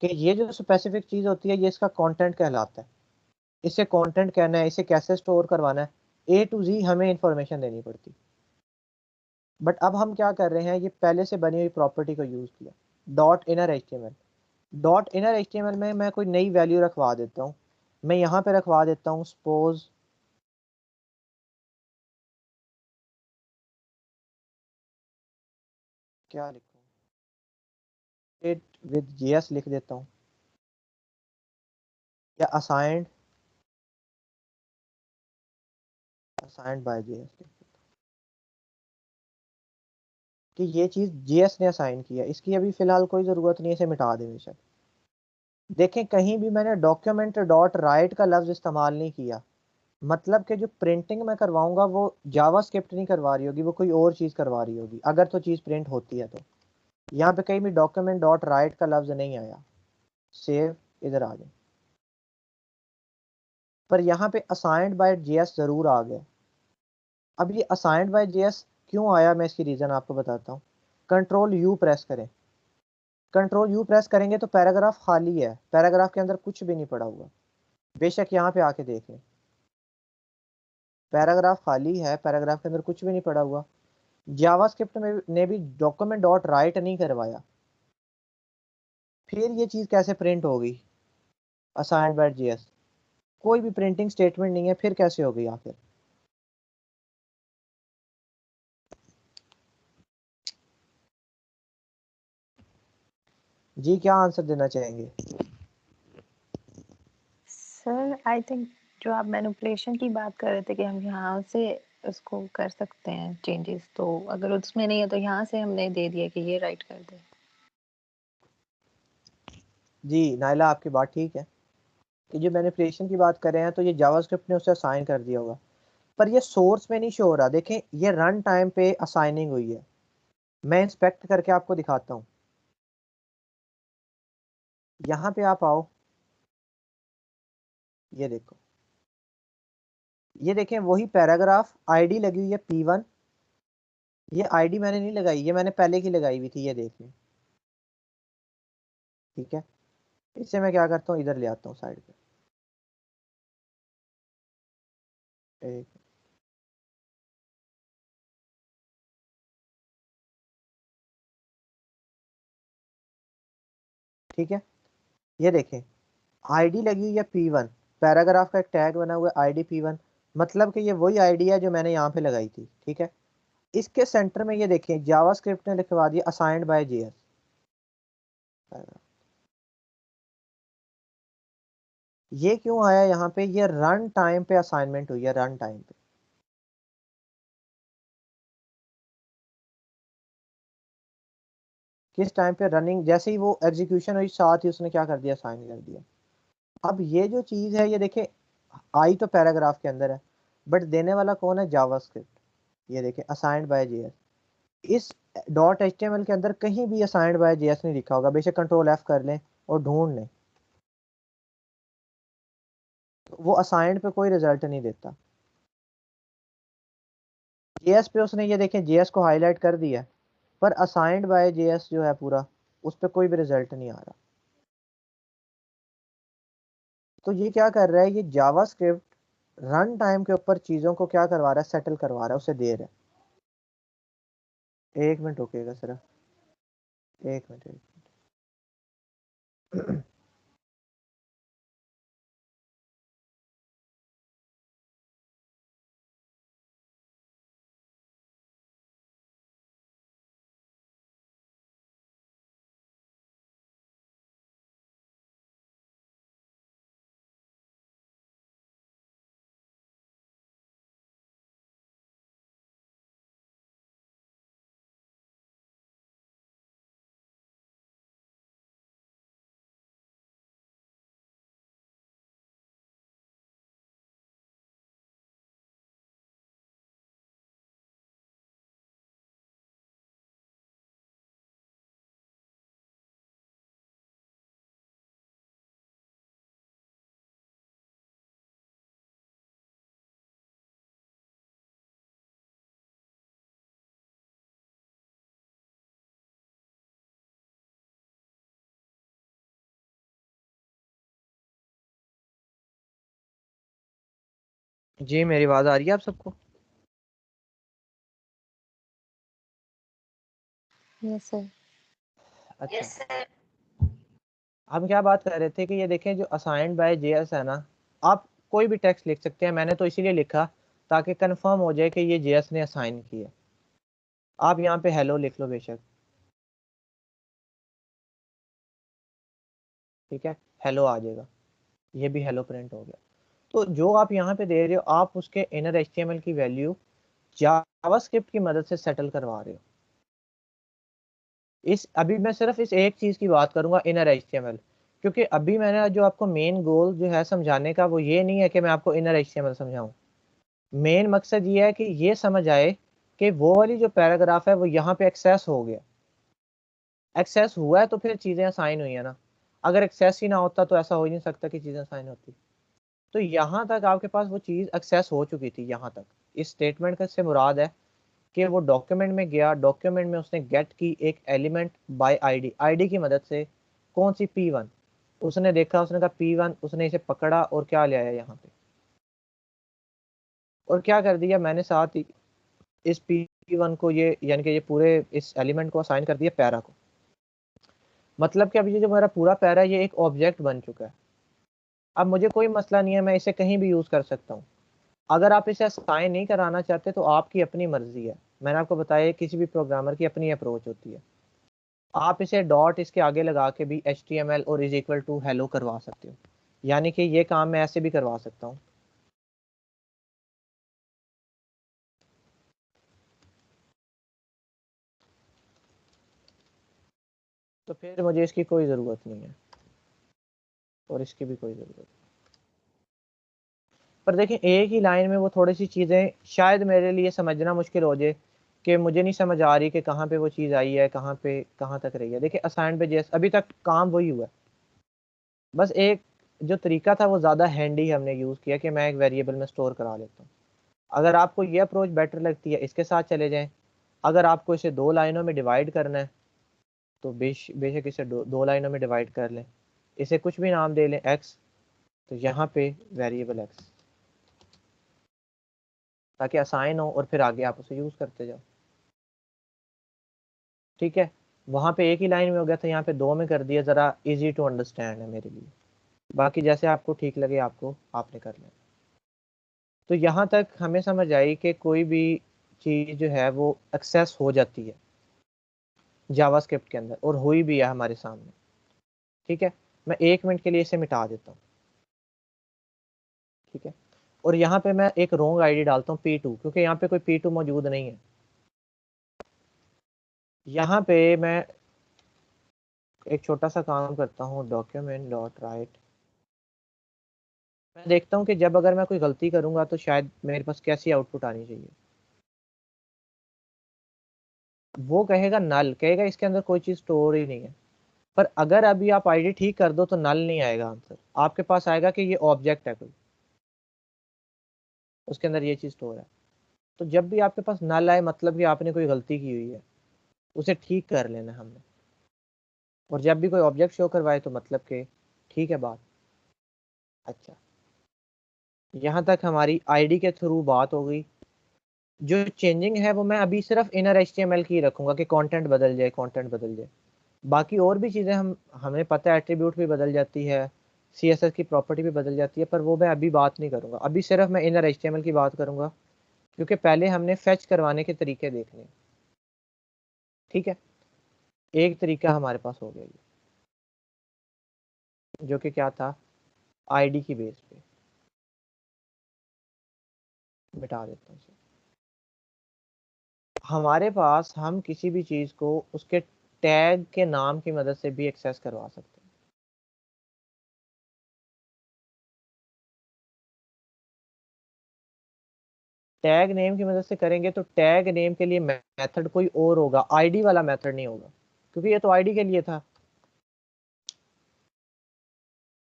कि ये जो स्पेसिफिक चीज़ होती है ये इसका कंटेंट कहलाता है, इसे कंटेंट कहना है, इसे कैसे स्टोर करवाना है, A to Z हमें इंफॉर्मेशन देनी पड़ती। बट अब हम क्या कर रहे हैं, ये पहले से बनी हुई प्रॉपर्टी को यूज़ किया, dot inner HTML. Dot inner HTML में मैं कोई नई वैल्यू रखवा देता हूँ। मैं यहाँ पे रखवा देता हूँ सपोज क्या लिखूँ, इट विद जीएस लिख देता हूँ, या असाइंड बाय जीएस, कि ये चीज़ जीएस ने असाइन किया, इसकी अभी फ़िलहाल कोई ज़रूरत नहीं है, इसे मिटा दें बेशक। देखें कहीं भी मैंने डॉक्यूमेंट डॉट राइट का लफ्ज़ इस्तेमाल नहीं किया, मतलब कि जो प्रिंटिंग मैं करवाऊंगा वो जावास्क्रिप्ट नहीं करवा रही होगी, वो कोई और चीज़ करवा रही होगी, अगर तो चीज़ प्रिंट होती है तो। यहाँ पे कहीं भी डॉक्यूमेंट डॉट राइट का लफ्ज़ नहीं आया। सेव, इधर आ जाए, पर यहाँ पे असाइंड बाय जीएस ज़रूर आ गया। अब ये असाइंड बाय जीएस क्यों आया, मैं इसकी रीज़न आपको बताता हूँ। कंट्रोल यू प्रेस करें, कंट्रोल यू प्रेस करेंगे तो पैराग्राफ खाली है, पैराग्राफ के अंदर कुछ भी नहीं पड़ा हुआ। बेशक यहाँ पे आके देख लें, पैराग्राफ खाली है, पैराग्राफ के अंदर कुछ भी नहीं पड़ा हुआ। जावास्क्रिप्ट में ने भी डॉक्यूमेंट डॉट राइट नहीं करवाया, फिर ये चीज़ कैसे प्रिंट होगी असाइंड बाय जीएस? कोई भी प्रिंटिंग स्टेटमेंट नहीं है, फिर कैसे होगी आखिर? जी क्या आंसर देना चाहेंगे? सर आई थिंक जो आप मैनिपुलेशन की बात कर रहे थे कि हम यहाँ से उसको कर सकते हैं चेंजेस, तो अगर उसमें नहीं है तो यहाँ से हमने दे दिया कि ये राइट कर दे। जी नाइला आपकी बात ठीक है कि जो मैनिपुलेशन की बात कर रहे हैं तो ये जावास्क्रिप्ट ने उसे असाइन कर दिया होगा, पर ये सोर्स में नहीं शो हो रहा। देखें ये रन टाइम पे असाइनिंग हुई है, मैं इंस्पेक्ट करके आपको दिखाता हूँ। यहाँ पे आप आओ, ये देखो, ये देखें वही पैराग्राफ, आईडी लगी हुई है P1। ये आईडी मैंने नहीं लगाई, ये मैंने पहले की लगाई हुई थी, ये देख लें। ठीक है, इससे मैं क्या करता हूँ, इधर ले आता हूँ साइड पे। एक, ठीक है, ये देखें आईडी लगी हुई है P1, पैराग्राफ का एक टैग बना हुआ है आईडी P1, मतलब कि ये वही आईडी है जो मैंने यहाँ पे लगाई थी। ठीक है, इसके सेंटर में ये देखें जावास्क्रिप्ट ने लिखवा दिया असाइंड बाय जीएस। ये क्यों आया यहाँ पे? ये रन टाइम पे असाइनमेंट हुई है, रन टाइम पे। किस टाइम पे? रनिंग, जैसे ही वो एग्जीक्यूशन हुई साथ ही उसने क्या कर दिया, साइन कर दिया। अब ये जो चीज़ है, ये देखें आई तो पैराग्राफ के अंदर है, बट देने वाला कौन है? जावास्क्रिप्ट। ये देखें असाइंड बाय जेएस, इस डॉट एचटीएमएल के अंदर कहीं भी असाइंड बाय जेएस नहीं लिखा होगा, बेशक कंट्रोल एफ कर लें और ढूंढ लें, तो वो असाइंड पे कोई रिजल्ट नहीं देता। जेएस पे उसने ये देखें जेएस को हाईलाइट कर दिया, पर असाइंड बाय जेएस जो है पूरा, उस पर कोई भी रिजल्ट नहीं आ रहा। तो ये क्या कर रहा है, ये जावास्क्रिप्ट रन टाइम के ऊपर चीज़ों को क्या करवा रहा है, सेटल करवा रहा है, उसे दे रहा है। एक मिनट रुकेगा सिर्फ, एक मिनट। जी मेरी आवाज़ आ रही है आप सबको? Yes sir. अच्छा, यस सर। हम क्या बात कर रहे थे कि ये देखें जो असाइंड बाय जेएस है ना, आप कोई भी टेक्स्ट लिख सकते हैं। मैंने तो इसीलिए लिखा ताकि कंफर्म हो जाए कि ये जेएस ने असाइन किया। आप यहाँ पे हेलो लिख लो बेशक, ठीक है, हेलो आ जाएगा, ये भी हेलो प्रिंट हो गया। तो जो आप यहाँ पे दे रहे हो, आप उसके इनर एचटीएमएल की वैल्यू जावास्क्रिप्ट की मदद से सेटल करवा रहे हो। इस अभी मैं सिर्फ इस एक चीज की बात करूंगा, इनर एचटीएमएल, क्योंकि अभी मैंने जो आपको मेन गोल जो है समझाने का वो ये नहीं है कि मैं आपको इनर एचटीएमएल समझाऊं। मेन मकसद ये है कि ये समझ आए कि वो वाली जो पैराग्राफ है वो यहाँ पे एक्सेस हो गया। एक्सेस हुआ है तो फिर चीजें असाइन हुई है ना। अगर एक्सेस ही ना होता तो ऐसा हो ही नहीं सकता कि चीजें असाइन होती। तो यहाँ तक आपके पास वो चीज एक्सेस हो चुकी थी। यहाँ तक इस स्टेटमेंट का से मुराद है कि वो डॉक्यूमेंट में गया, डॉक्यूमेंट में उसने गेट की एक एलिमेंट बाय आईडी, आईडी की मदद से कौन सी P1 उसने देखा, उसने कहा P1, उसने इसे पकड़ा और क्या ले आया यहाँ पे, और क्या कर दिया मैंने साथ ही इस P1 को, ये यानी कि ये पूरे इस एलिमेंट को असाइन कर दिया पैरा को। मतलब कि अब ये जो मेरा पूरा पैरा है ये एक ऑब्जेक्ट बन चुका है। अब मुझे कोई मसला नहीं है, मैं इसे कहीं भी यूज कर सकता हूँ। अगर आप इसे असाइन नहीं कराना चाहते तो आपकी अपनी मर्जी है। मैंने आपको बताया किसी भी प्रोग्रामर की अपनी अप्रोच होती है। आप इसे डॉट इसके आगे लगा के भी HTML और इज इक्वल टू हेलो करवा सकते हो, यानी कि ये काम मैं ऐसे भी करवा सकता हूँ। तो फिर मुझे इसकी कोई ज़रूरत नहीं है और इसकी भी कोई ज़रूरत नहीं। पर देखें एक ही लाइन में वो थोड़ी सी चीज़ें शायद मेरे लिए समझना मुश्किल हो जाए कि मुझे नहीं समझ आ रही कि कहाँ पे वो चीज़ आई है, कहाँ पे कहाँ तक रही है। देखिए असाइंड पे जैसे अभी तक काम वही हुआ है, बस एक जो तरीका था वो ज़्यादा हैंडी हमने यूज़ किया कि मैं एक वेरिएबल में स्टोर करा लेता हूँ। अगर आपको ये अप्रोच बेटर लगती है इसके साथ चले जाएं। अगर आपको इसे दो लाइनों में डिवाइड करना है तो बेशक इसे दो लाइनों में डिवाइड कर लें। इसे कुछ भी नाम दे लें x, तो यहाँ पे वेरिएबल x, ताकि असाइन हो और फिर आगे आप उसे यूज़ करते जाओ। ठीक है, वहाँ पे एक ही लाइन में हो गया था, यहाँ पे दो में कर दिया, ज़रा इजी टू अंडरस्टैंड है मेरे लिए। बाकी जैसे आपको ठीक लगे आपको आपने कर लेना। तो यहाँ तक हमें समझ आई कि कोई भी चीज़ जो है वो एक्सेस हो जाती है जावास्क्रिप्ट के अंदर, और हुई भी है हमारे सामने। ठीक है, मैं 1 मिनट के लिए इसे मिटा देता हूँ। ठीक है, और यहाँ पे मैं एक रॉन्ग आईडी डालता हूँ P2, क्योंकि यहाँ पे कोई P2 मौजूद नहीं है। यहाँ पे मैं एक छोटा सा काम करता हूँ, डॉक्यूमेंट डॉट राइट। मैं देखता हूँ कि जब अगर मैं कोई गलती करूँगा तो शायद मेरे पास कैसी आउटपुट आनी चाहिए। वो कहेगा नल, कहेगा इसके अंदर कोई चीज़ स्टोर ही नहीं है। पर अगर अभी आप आईडी ठीक कर दो तो नल नहीं आएगा आंसर, आपके पास आएगा कि ये ऑब्जेक्ट है कोई, उसके अंदर ये चीज़ स्टोर है। तो जब भी आपके पास नल आए मतलब कि आपने कोई गलती की हुई है, उसे ठीक कर लेना हमने। और जब भी कोई ऑब्जेक्ट शो करवाए तो मतलब कि ठीक है बात। अच्छा, यहाँ तक हमारी आईडी के थ्रू बात हो गई। जो चेंजिंग है वो मैं अभी सिर्फ इनर HTML की रखूंगा कि कंटेंट बदल जाए, कंटेंट बदल जाए। बाकी और भी चीज़ें हमें पता है, एट्रीब्यूट भी बदल जाती है, CSS की प्रॉपर्टी भी बदल जाती है, पर वो मैं अभी बात नहीं करूंगा। अभी सिर्फ मैं इनर HTML की बात करूंगा, क्योंकि पहले हमने फेच करवाने के तरीके देखने हैं। ठीक है, एक तरीका हमारे पास हो गया ये, जो कि क्या था, आईडी की बेस पे। मिटा देता हूँ इसे। हमारे पास हम किसी भी चीज़ को उसके टैग के नाम की मदद से भी एक्सेस करवा सकते हैं। टैग नेम की मदद से करेंगे तो टैग नेम के लिए मेथड कोई और होगा, आईडी वाला मेथड नहीं होगा, क्योंकि ये तो आईडी के लिए था।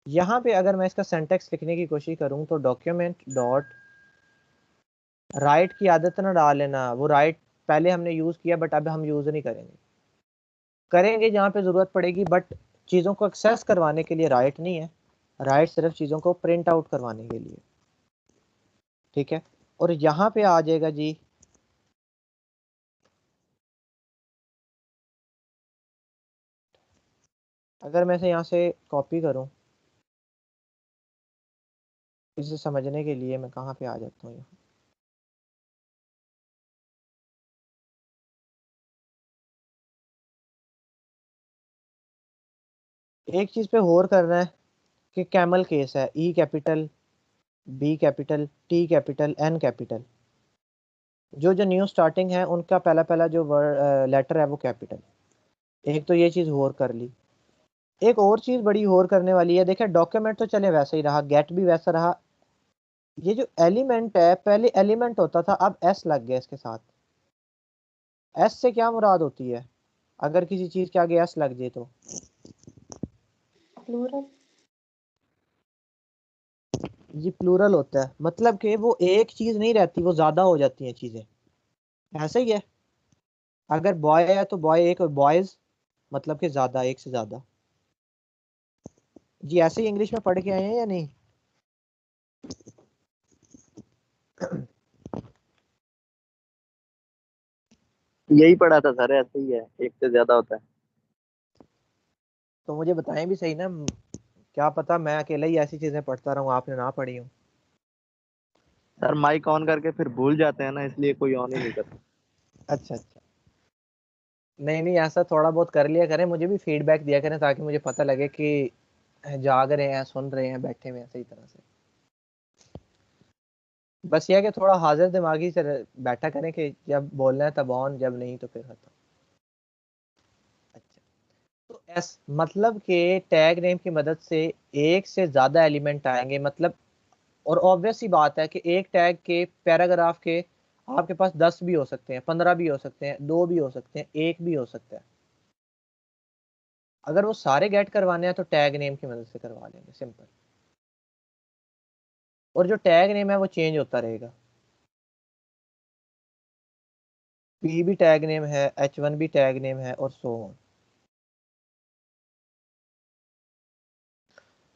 यहाँ पे अगर मैं इसका सिंटैक्स लिखने की कोशिश करूँ तो डॉक्यूमेंट डॉट राइट की आदत ना डाल लेना, वो राइट पहले हमने यूज़ किया बट अब हम यूज़ नहीं करेंगे। करेंगे जहाँ पे ज़रूरत पड़ेगी, बट चीज़ों को एक्सेस करवाने के लिए राइट नहीं है। राइट सिर्फ चीज़ों को प्रिंट आउट करवाने के लिए। ठीक है, और यहाँ पे आ जाएगा जी अगर मैं इसे यहाँ से कॉपी करूँ, इसे समझने के लिए मैं कहाँ पे आ जाता हूँ यहाँ। एक चीज़ पे गौर करना है कि कैमल केस है, E capital, B capital, T capital, N capital. जो जो न्यू स्टार्टिंग है उनका पहला पहला जो वर्ड लेटर है वो कैपिटल। एक तो ये चीज़ गौर कर ली। एक और चीज़ बड़ी गौर करने वाली है, देखिए डॉक्यूमेंट तो चले वैसे ही रहा, गेट भी वैसा रहा। ये जो एलिमेंट है, पहले एलिमेंट होता था, अब एस लग गया इसके साथ। एस से क्या मुराद होती है अगर किसी चीज़ के आगे एस लग जाए तो? प्लूरल। ये प्लूरल होता है, मतलब कि वो एक चीज़ नहीं रहती, वो ज़्यादा हो जाती हैं चीज़ें। ऐसा ही है, अगर बॉय है तो बॉय एक, और बॉयज मतलब कि ज़्यादा, एक से ज़्यादा। जी ऐसे ही इंग्लिश में पढ़ के आए हैं या नहीं? यही पढ़ा था सर, ऐसे ही है, एक से ज्यादा होता है। तो मुझे बताएं भी सही ना, क्या पता मैं अकेला ही ऐसी चीज़ें पढ़ता रहूं, आपने ना पढ़ी हूँ। सर माइक ऑन करके फिर भूल जाते हैं ना, इसलिए कोई ऑन ही नहीं करता। अच्छा अच्छा, नहीं नहीं, ऐसा थोड़ा बहुत कर लिया करें, मुझे भी फीडबैक दिया करें ताकि मुझे पता लगे कि जाग रहे हैं, सुन रहे हैं, बैठे हुए हैं सही तरह से। बस यह है कि थोड़ा हाजिर दिमागी से बैठा करें कि जब बोलना है तब ऑन, जब नहीं तो फिर खत्म। अच्छा, तो एस मतलब कि टैग नेम की मदद से एक से ज़्यादा एलिमेंट आएंगे, मतलब, और ऑब्वियस सी बात है कि एक टैग के पैराग्राफ के आपके पास 10 भी हो सकते हैं, 15 भी हो सकते हैं, 2 भी हो सकते हैं, एक भी हो सकता है। अगर वो सारे गेट करवाने हैं तो टैग नेम की मदद से करवा लेंगे, सिंपल। और जो टैग नेम है वो चेंज होता रहेगा। पी भी टैग नेम है, H1 भी टैग नेम है, और सो ऑन।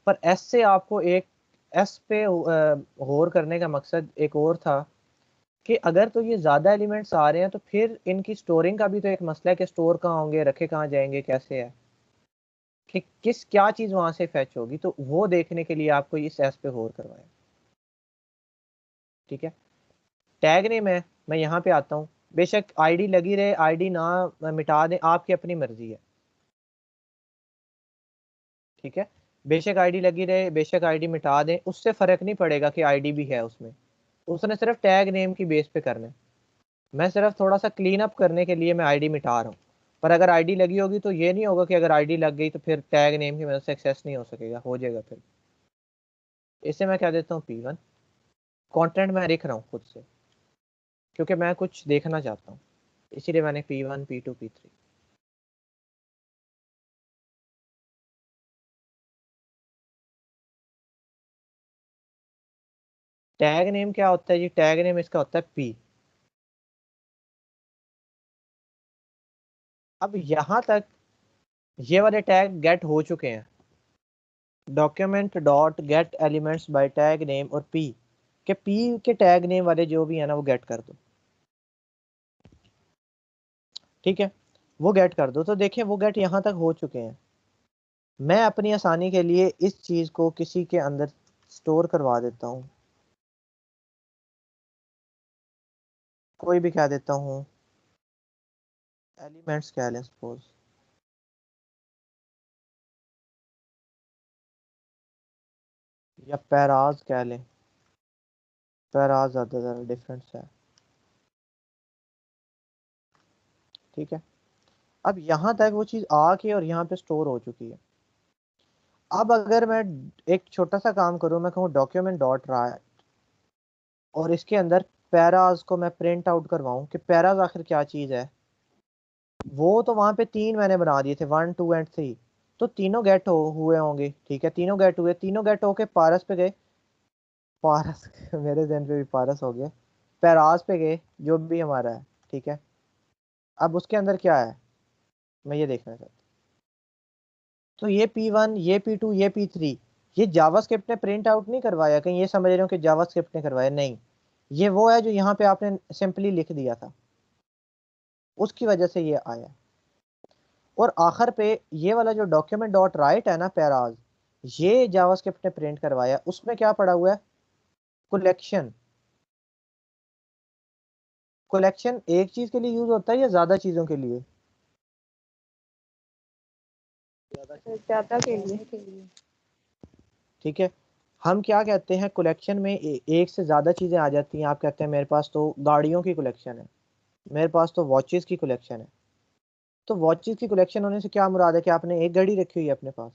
पर एस से आपको एक, एस पे गौर करने का मकसद एक और था कि अगर तो ये ज़्यादा एलिमेंट्स आ रहे हैं तो फिर इनकी स्टोरिंग का भी तो एक मसला है कि स्टोर कहाँ होंगे, रखे कहाँ जाएंगे, कैसे है कि किस क्या चीज़ वहाँ से फैच होगी, तो वो देखने के लिए आपको इस एस पे गौर करवाएं। ठीक है, टैग नेम है, मैं यहाँ पे आता हूँ, बेशक आईडी लगी रहे, आईडी ना मिटा दें, आपकी अपनी मर्जी है। ठीक है, बेशक आईडी लगी रहे, बेशक आईडी मिटा दें, उससे फ़र्क नहीं पड़ेगा कि आईडी भी है उसमें, उसने सिर्फ टैग नेम की बेस पे करना है। मैं सिर्फ थोड़ा सा क्लीन अप करने के लिए मैं आईडी मिटा रहा हूँ। पर अगर आईडी लगी होगी तो ये नहीं होगा कि अगर आईडी लग गई तो फिर टैग नेम की मदद से एक्सेस नहीं हो सकेगा, हो जाएगा फिर। इसे मैं क्या देता हूँ P1। कंटेंट मैं लिख रहा हूँ खुद से क्योंकि मैं कुछ देखना चाहता हूँ, इसीलिए मैंने P1 P2 P3। Tag name क्या होता है जी? टैग नेम इसका होता है P। अब यहाँ तक ये वाले टैग गेट हो चुके हैं, document dot gate elements bye tag name और P के, P के टैग नेम वाले जो भी है ना वो गेट कर दो। ठीक है, वो गेट कर दो, तो देखिए वो गेट यहाँ तक हो चुके हैं। मैं अपनी आसानी के लिए इस चीज़ को किसी के अंदर स्टोर करवा देता हूँ, कोई भी कह देता हूँ, एलिमेंट्स कह लें सपोज, या पैराज कह लें, पैराज ज़्यादा डिफरेंस है। ठीक है, अब यहाँ तक वो चीज़ आके और यहाँ पे स्टोर हो चुकी है। अब अगर मैं एक छोटा सा काम करूँ, मैं कहूँ डॉक्यूमेंट डॉट राइट, और इसके अंदर पैराज को मैं प्रिंट आउट करवाऊँ कि पैराज आखिर क्या चीज़ है। वो तो वहां पे 3 मैंने बना दिए थे, 1 2 एंड 3, तो तीनों गेट हुए होंगे। ठीक है, तीनों गेट हुए, तीनों गेट होके पारस पे गए, पारस मेरे जहन पे भी पारस हो गया, पैराज पे गए जो भी हमारा है। ठीक है, अब उसके अंदर क्या है मैं ये देखना चाहता हूँ। तो ये P1, ये P2, ये P3, ये जावास्क्रिप्ट ने प्रिंट आउट नहीं करवाया, कहीं ये समझ रहे हो कि जावास्क्रिप्ट ने करवाया, नहीं, ये वो है जो यहाँ पे आपने सिंपली लिख दिया था, उसकी वजह से ये आया। और आखिर पे ये वाला जो डॉक्यूमेंट डॉट राइट है ना पैराज, ये जावास्क्रिप्ट ने प्रिंट करवाया, उसमें क्या पड़ा हुआ है? कलेक्शन। कलेक्शन एक चीज के लिए यूज होता है या ज्यादा चीजों के लिए? ज्यादा के लिए। ठीक है, हम क्या कहते हैं कलेक्शन में एक से ज़्यादा चीज़ें आ जाती हैं। आप कहते हैं मेरे पास तो गाड़ियों की कलेक्शन है, मेरे पास तो वॉचेस की कलेक्शन है। तो वॉचेस की कलेक्शन होने से क्या मुराद है कि आपने एक घड़ी रखी हुई है अपने पास?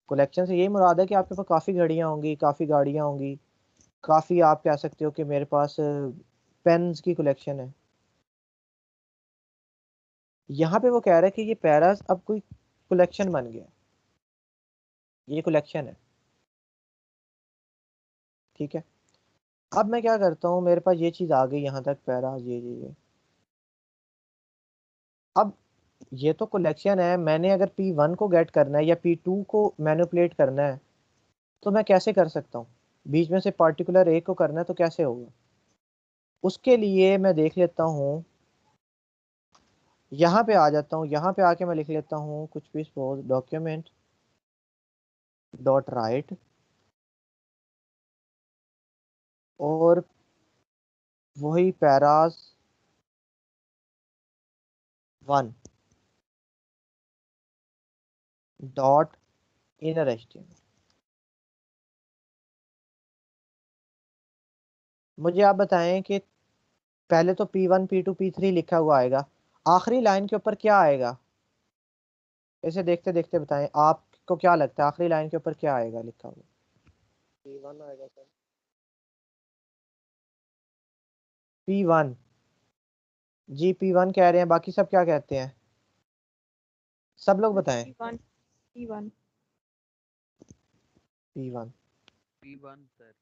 कलेक्शन से यही मुराद है कि आपके पास काफ़ी घड़ियाँ होंगी, काफ़ी गाड़ियाँ होंगी, काफ़ी, आप कह सकते हो कि मेरे पास पेन्स की कलेक्शन है। यहाँ पे वो कह रहा है कि ये पैरास अब कोई कलेक्शन बन गया, ये कलेक्शन है। ठीक है, अब मैं क्या करता हूँ, मेरे पास ये चीज़ आ गई यहाँ तक, पैरास ये। अब ये तो कलेक्शन है, मैंने अगर P1 को गेट करना है या P2 को मैनिपुलेट करना है तो मैं कैसे कर सकता हूँ? बीच में से पार्टिकुलर एक को करना है तो कैसे होगा? उसके लिए मैं देख लेता हूँ, यहाँ पे आ जाता हूँ, यहाँ पे आके मैं लिख लेता हूँ कुछ भी, सपोज डॉक्यूमेंट डॉट राइट और वही पैरास 1 डॉट इनर HTML। मुझे आप बताएं कि पहले तो P1 P2 P3 लिखा हुआ आएगा, आखिरी लाइन के ऊपर क्या आएगा? इसे देखते देखते बताएं, आपको क्या लगता है आखिरी लाइन के ऊपर क्या आएगा लिखा हुआ? P1 आएगा सर। P1 जी, P1 कह रहे हैं, बाकी सब क्या कहते हैं? सब लोग बताएं। P1 P1 P1 P1 sir.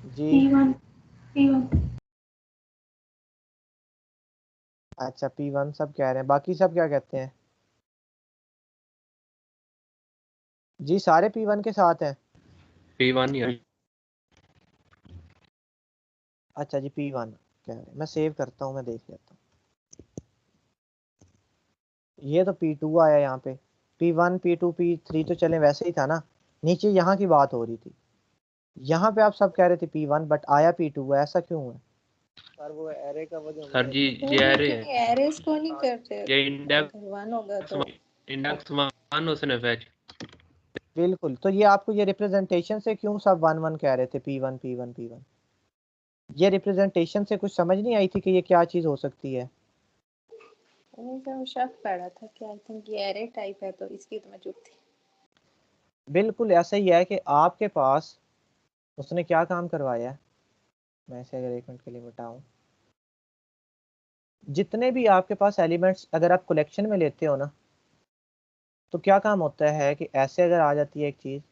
जी, P1 अच्छा P1 सब कह रहे हैं, बाकी सब क्या कहते हैं? जी सारे P1 के साथ हैं। P1 या अच्छा जी P1 कह रहे हैं, मैं सेव करता हूँ, मैं देख लेता हूँ। ये तो P2 आया यहाँ पे, P1 P2 P3 तो चले वैसे ही था ना, नीचे यहाँ की बात हो रही थी। यहाँ पे आप सब कह रहे थे P1 बट आया P2 है, ऐसा क्यों है? सर वो एरे का वजह सर जी ये एरे है, एरेस को नहीं करते, ये इंडेक्स अगर वन होगा तो इंडेक्स 1 उसने फैच। बिल्कुल, तो ये आपको ये रिप्रेजेंटेशन से क्यों सब 1 1 कह रहे थे, P1 P1 P1? ये रिप्रेजेंटेशन से कुछ समझ नहीं आई थी कि ये क्या चीज़ हो सकती है? मुझे शक पड़ा था कि आई थिंक ये एरे टाइप है तो इसकी तो मैं चुप थी। बिल्कुल ऐसा ही है कि आपके पास उसने क्या काम करवाया है। मैं इसे अगर 1 मिनट के लिए मिटाऊं, जितने भी आपके पास एलिमेंट्स अगर आप कलेक्शन में लेते हो ना, तो क्या काम होता है कि ऐसे अगर आ जाती है एक चीज़,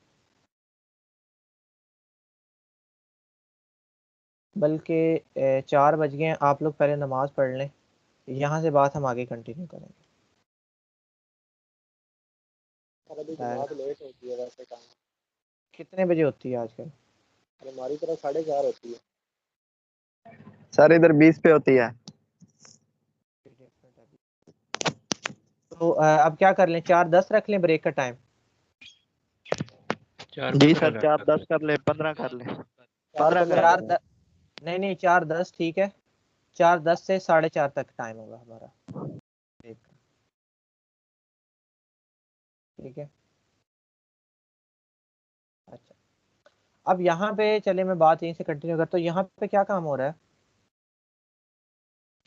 बल्कि 4 बज गए हैं, आप लोग पहले नमाज पढ़ लें, यहाँ से बात हम आगे कंटिन्यू करेंगे। लेट होती है वैसे काम। कितने बजे होती है आजकल? हमारी तरफ 4:30 होती है। सर इधर 20 पे होती है। तो अब क्या कर लें, 4:10 रख लें ब्रेक का टाइम? जी सर 4:10 कर ले, 15 कर ले, 15 कर चार ले। द... नहीं 4:10 ठीक है, 4:10 से 4:30 तक टाइम होगा हमारा ब्रेक का। ठीक है, अच्छा अब यहाँ पे चले, मैं बात यहीं से कंटिन्यू करता हूँ। यहाँ पे क्या काम हो रहा है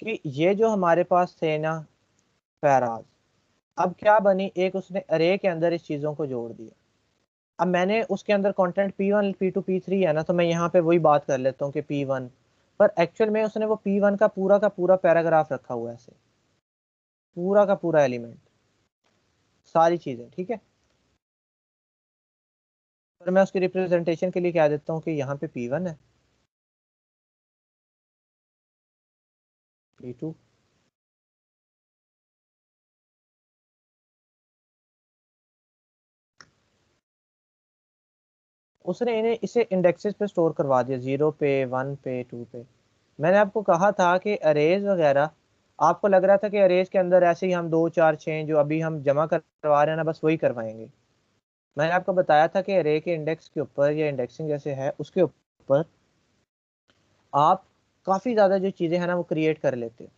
कि ये जो हमारे पास थे ना पैराज, अब क्या बनी, एक उसने अरे के अंदर इस चीज़ों को जोड़ दिया। अब मैंने उसके अंदर कंटेंट P1 P2 P3 है ना, तो मैं यहाँ पे वही बात कर लेता हूँ कि P1, पर एक्चुअल में उसने वो P1 का पूरा पैराग्राफ रखा हुआ है, ऐसे पूरा का पूरा एलिमेंट, सारी चीज़ें। ठीक है, पर मैं उसकी रिप्रेजेंटेशन के लिए क्या देता हूँ कि यहाँ पे P1 है, P2, उसने इन्हें इसे इंडेक्सेस पे स्टोर करवा दिया, 0 पे 1 पे 2 पे। मैंने आपको कहा था कि अरेज वगैरह आपको लग रहा था कि अरेज के अंदर ऐसे ही हम 2 4 6 जो अभी हम जमा करवा रहे हैं ना, बस वही करवाएंगे। मैंने आपको बताया था कि अरे के इंडेक्स के ऊपर या इंडेक्सिंग जैसे है उसके ऊपर आप काफ़ी ज़्यादा जो चीज़ें हैं ना वो क्रिएट कर लेते हो।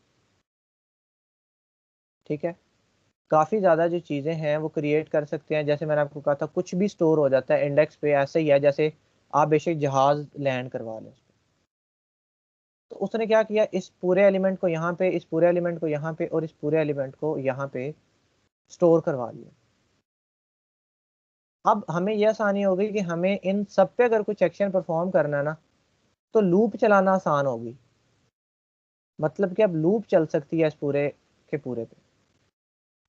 ठीक है, काफ़ी ज़्यादा जो चीज़ें हैं वो क्रिएट कर सकते हैं। जैसे मैंने आपको कहा था कुछ भी स्टोर हो जाता है इंडेक्स पे, ऐसे ही है जैसे आप बेशक जहाज़ लैंड करवा लें। तो उसने क्या किया, इस पूरे एलिमेंट को यहाँ पे, इस पूरे एलिमेंट को यहाँ पे और इस पूरे एलिमेंट को यहाँ पे स्टोर करवा लिया। अब हमें यह आसानी हो गई कि हमें इन सब पे अगर कुछ एक्शन परफॉर्म करना है ना तो लूप चलाना आसान होगी। मतलब कि अब लूप चल सकती है इस पूरे के पूरे पे।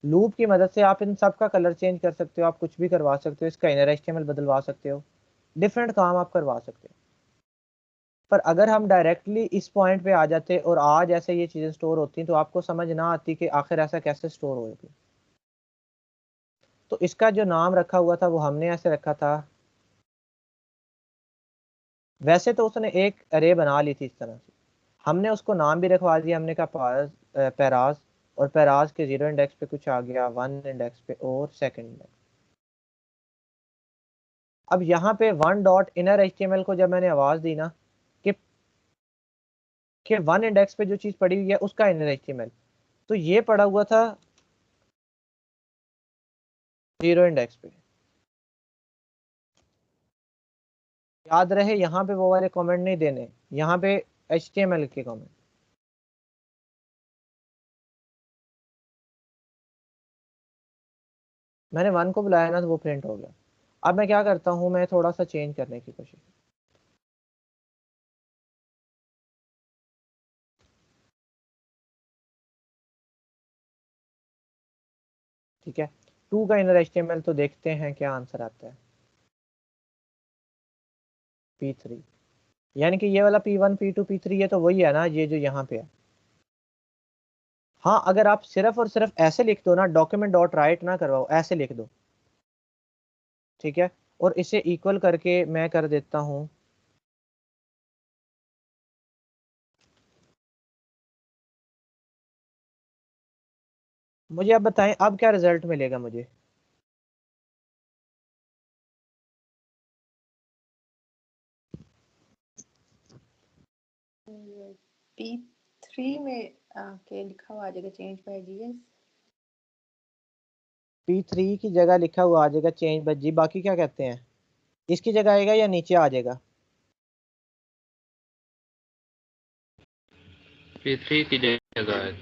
लूप की मदद से आप इन सब का कलर चेंज कर सकते हो, आप कुछ भी करवा सकते हो, इसका इनर एचटीएमएल बदलवा सकते हो, डिफरेंट काम आप करवा सकते हो। पर अगर हम डायरेक्टली इस पॉइंट पे आ जाते और आज ऐसे ये चीज़ें स्टोर होती तो आपको समझ ना आती कि आखिर ऐसा कैसे स्टोर होगी। तो इसका जो नाम रखा हुआ था वो हमने ऐसे रखा था। वैसे तो उसने एक अरे बना ली थी इस तरह से, हमने उसको नाम भी रखवा दिया। हमने कहा पैराज, और पैराज के 0 इंडेक्स पे कुछ आ गया, 1 इंडेक्स पे और 2nd इंडेक्स। अब यहाँ पे 1 डॉट इनर एचटीएमएल को जब मैंने आवाज दी ना कि 1 इंडेक्स पे जो चीज पड़ी हुई है उसका इनर एचटीएमएल, तो ये पड़ा हुआ था 0 इंडेक्स पे। याद रहे यहाँ पे वो वाले कमेंट नहीं देने, यहाँ पे एचटीएमएल के कमेंट। मैंने 1 को बुलाया ना तो वो प्रिंट हो गया। अब मैं क्या करता हूँ, मैं थोड़ा सा चेंज करने की कोशिश। ठीक है, 2 का इनर एचटीएमएल, तो देखते हैं क्या आंसर आता है। P3, यानी कि ये वाला P1 P2 P3 ये तो वही है ना, ये जो यहाँ पे है। हाँ, अगर आप सिर्फ और सिर्फ ऐसे लिख दो ना, डॉक्यूमेंट डॉट राइट ना करवाओ, ऐसे लिख दो, ठीक है, और इसे इक्वल करके मैं कर देता हूँ मुझे अब बताएं अब क्या रिजल्ट मिलेगा मुझे। P3 में आके लिखा हुआ आ जाएगा चेंज बाय जीएस। P3 की जगह लिखा हुआ आ जाएगा चेंज बाय जी, बाकी क्या कहते हैं, इसकी जगह आएगा या नीचे आ जाएगा? P3 की जगह है।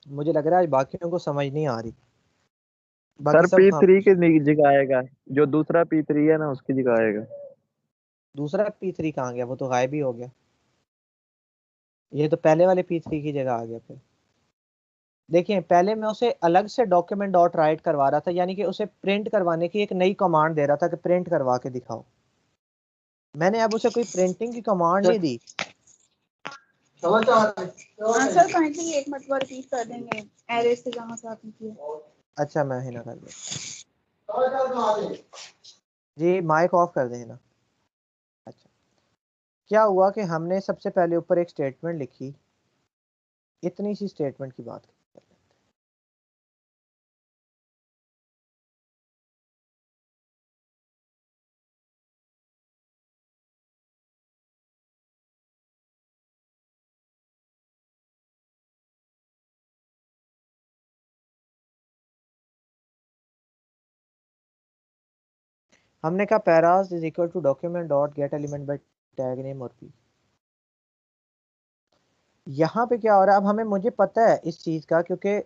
मुझे लग रहा है आज बाकियों को समझ नहीं आ रही, बाकी सर सब P3 खामोश। की जगह आएगा, जो दूसरा P3 है ना उसकी जगह आएगा। दूसरा P3 कहाँ गया, वो तो गायब ही हो गया। ये तो पहले वाले P3 की जगह आ गया। फिर देखिए, पहले मैं उसे अलग से डॉक्यूमेंट डॉट राइट करवा रहा था, यानी कि उसे प्रिंट करवाने की एक नई कमांड दे रहा था कि प्रिंट करवा के दिखाओ। मैंने अब उसे कोई प्रिंटिंग की कमांड नहीं दी। सर काइंडली एक मरतबा रिपीट कर देंगे एरे से जहाँ से आपने किया। अच्छा, मैं ही ना कर दे जी, माइक ऑफ कर देना। अच्छा, क्या हुआ कि हमने सबसे पहले ऊपर एक स्टेटमेंट लिखी, इतनी सी स्टेटमेंट की बात कर लेते हैं। हमने कहा paras is equal to document dot get element by tag name और पी। यहाँ पे क्या हो रहा है, अब हमें मुझे पता है इस चीज़ का, क्योंकि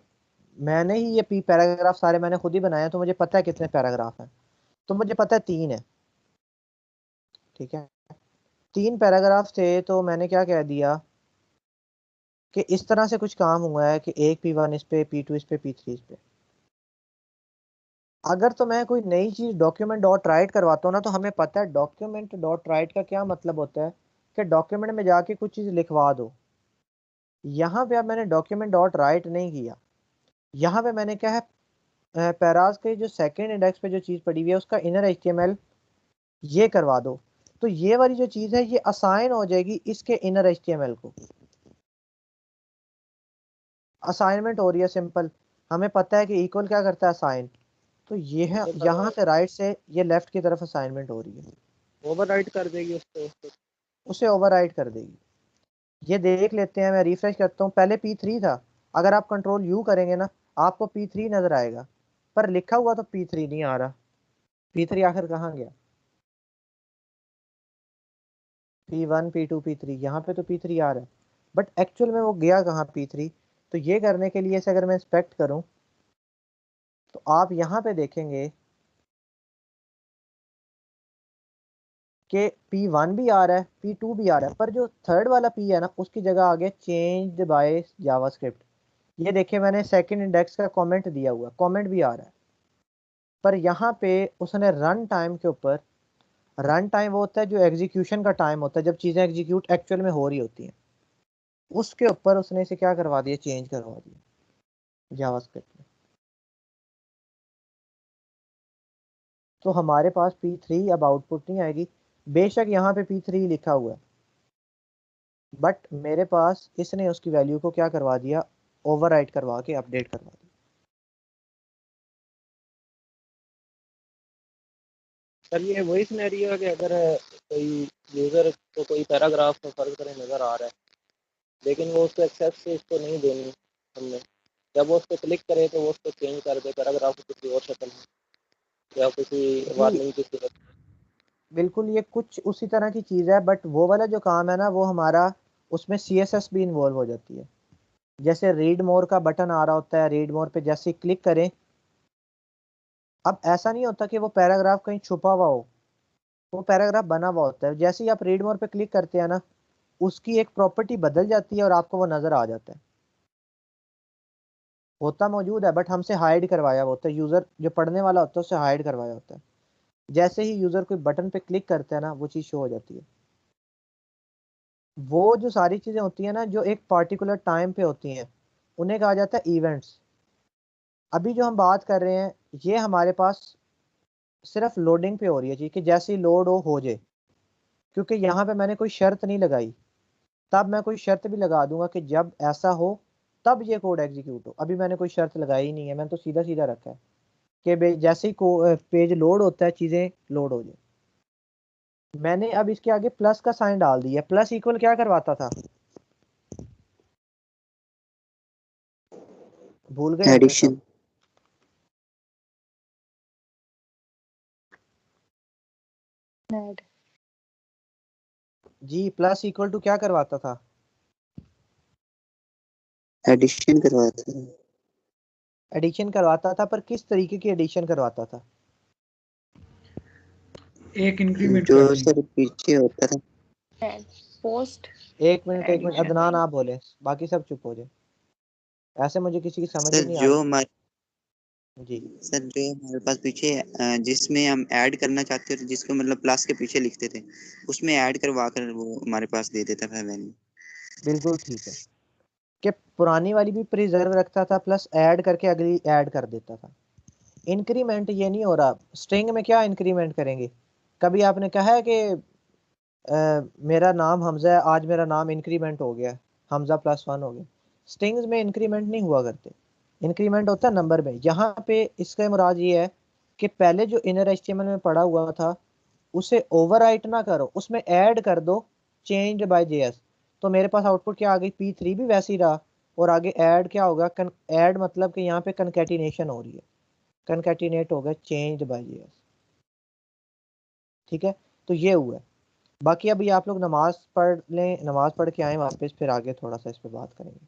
मैंने ही ये पी पैराग्राफ सारे मैंने खुद ही बनाए, तो मुझे पता है कितने पैराग्राफ हैं। तो मुझे पता है 3 है, ठीक है, 3 पैराग्राफ थे। तो मैंने क्या कह दिया कि इस तरह से कुछ काम हुआ है कि एक P1 इस पे, P2 इस पे, P3 इस पे। अगर तो मैं कोई नई चीज़ डॉक्यूमेंट डॉट राइट करवाता हूँ ना, तो हमें पता है डॉक्यूमेंट डॉट राइट का क्या मतलब होता है कि डॉक्यूमेंट में जाके कुछ चीज़ लिखवा दो। यहाँ पे अब मैंने डॉक्यूमेंट डॉट राइट नहीं किया, यहाँ पे मैंने क्या है, पैराज के जो 2nd इंडेक्स पे जो चीज़ पड़ी हुई है उसका इनर एचटीएमएल ये करवा दो। तो ये वाली जो चीज़ है ये असाइन हो जाएगी इसके इनर HTML को। असाइनमेंट हो रही है सिंपल, हमें पता है कि इक्वल क्या करता है असाइन, तो ये है यहाँ से राइट से ये लेफ्ट की तरफ असाइनमेंट हो रही है, ओवरराइट कर देगी उसको। उसे ओवरराइट कर देगी। ये देख लेते हैं, मैं रिफ्रेश करता हूँ, पहले P3 था, अगर आप कंट्रोल U करेंगे ना आपको P3 नजर आएगा, पर लिखा हुआ तो P3 नहीं आ रहा। P3 आखिर कहाँ गया? P1 P2 P3, यहाँ पे तो P3 आ रहा है, बट एक्चुअल में वो गया कहाँ P3? तो ये करने के लिए से अगर मैं इंस्पेक्ट करूँ तो आप यहाँ पे देखेंगे कि P1 भी आ रहा है, P2 भी आ रहा है, पर जो थर्ड वाला P है ना उसकी जगह आ गया चेंज्ड बाय जावास्क्रिप्ट। ये देखिए मैंने सेकंड इंडेक्स का कमेंट दिया हुआ, कमेंट भी आ रहा है, पर यहाँ पे उसने रन टाइम के ऊपर, रन टाइम वो होता है जो एग्जीक्यूशन का टाइम होता है जब चीज़ें एग्जीक्यूट एक्चुअल में हो रही होती हैं, उसके ऊपर उसने इसे क्या करवा दिया, चेंज करवा दिया जावास्क्रिप्ट में। तो हमारे पास P3 अब आउटपुट नहीं आएगी, बेशक यहाँ पे P3 लिखा हुआ है, बट मेरे पास इसने उसकी वैल्यू को क्या करवा दिया, ओवरराइट करवा के अपडेट करवा दिया। सर ये वही सिनेरियो है कि अगर कोई यूजर को कोई पैराग्राफ में फर्क करे नजर आ रहा है, लेकिन वो उसको एक्सेस से इसको नहीं देनी हमने, जब वो उस पर क्लिक करे तो वो उसको चेंज कर दे पैराग्राफ को किसी और शक्ल में या किसी वार्निंग की सूरत। बिल्कुल ये कुछ उसी तरह की चीज़ है, बट वो वाला जो काम है ना वो हमारा उसमें CSS भी इन्वॉल्व हो जाती है। जैसे रीड मोर का बटन आ रहा होता है, रीड मोर पे जैसे ही क्लिक करें, अब ऐसा नहीं होता कि वो पैराग्राफ कहीं छुपा हुआ हो, वो पैराग्राफ बना हुआ होता है, जैसे ही आप रीड मोर पे क्लिक करते हैं ना उसकी एक प्रॉपर्टी बदल जाती है और आपको वो नज़र आ जाता है। होता मौजूद है बट हमसे हाइड करवाया हुआ होता है, यूज़र जो पढ़ने वाला होता है उससे हाइड करवाया होता है। जैसे ही यूज़र कोई बटन पे क्लिक करता है ना वो चीज़ शो हो जाती है। वो जो सारी चीज़ें होती हैं ना जो एक पार्टिकुलर टाइम पे होती हैं उन्हें कहा जाता है इवेंट्स। अभी जो हम बात कर रहे हैं ये हमारे पास सिर्फ लोडिंग पे हो रही है चीज़ कि जैसे ही लोड हो जाए, क्योंकि यहाँ पे मैंने कोई शर्त नहीं लगाई, तब मैं कोई शर्त भी लगा दूंगा कि जब ऐसा हो तब ये कोड एग्जीक्यूट हो। अभी मैंने कोई शर्त लगाई ही नहीं है, मैंने तो सीधा सीधा रखा है कि जैसे ही पेज लोड होता है चीज़ें लोड हो जाए। मैंने अब इसके आगे प्लस का साइन डाल दिया, प्लस इक्वल क्या करवाता था, भूल गए होंगे सब। Addition. Add. G plus equal to क्या करवाता था, एडिशन करवाता था। एडिशन करवाता था, पर किस तरीके की एडिशन करवाता था? एक इंक्रीमेंट जो कर सर देंगे। पीछे होता था। ऐड पोस्ट एक मिनट एडिशन। अदनान आप बोले, बाकी सब चुप हो जाए, ऐसे मुझे किसी की समझ ही सर नहीं आ जो रही। हमारे जी सर जो हमारे पास पीछे जिसमें हम ऐड करना चाहते थे, जिसको मतलब प्लस के पीछे लिखते थे, उसमें ऐड करवा कर वो हमारे पास दे देता था वैल्यू। बिल्कुल ठीक है, कि पुरानी वाली भी प्रिजर्व रखता था प्लस ऐड करके अगली ऐड कर देता था। इंक्रीमेंट ये नहीं हो रहा, स्ट्रिंग में क्या इंक्रीमेंट करेंगे? कभी आपने कहा है कि मेरा नाम हमजा है, आज मेरा नाम इंक्रीमेंट हो गया, हमजा +1 हो गया। स्ट्रिंग्स में इंक्रीमेंट नहीं हुआ करते, इंक्रीमेंट होता है नंबर में। यहाँ पे इसका मुराद ये है कि पहले जो इनर HTML में पड़ा हुआ था उसे ओवरराइट ना करो, उसमें ऐड कर दो चेंज बाय JS। तो मेरे पास आउटपुट क्या आ गई, P3 भी वैसे ही रहा, और आगे ऐड क्या होगा, ऐड मतलब कि यहाँ पे कनकैटिनेशन हो रही है, कनकैटिनेट हो गया चेंज बाय JS। ठीक है, तो ये हुआ है। बाकी अभी आप लोग नमाज पढ़ लें, नमाज पढ़ के आए वापस, फिर आगे थोड़ा सा इस पे बात करेंगे।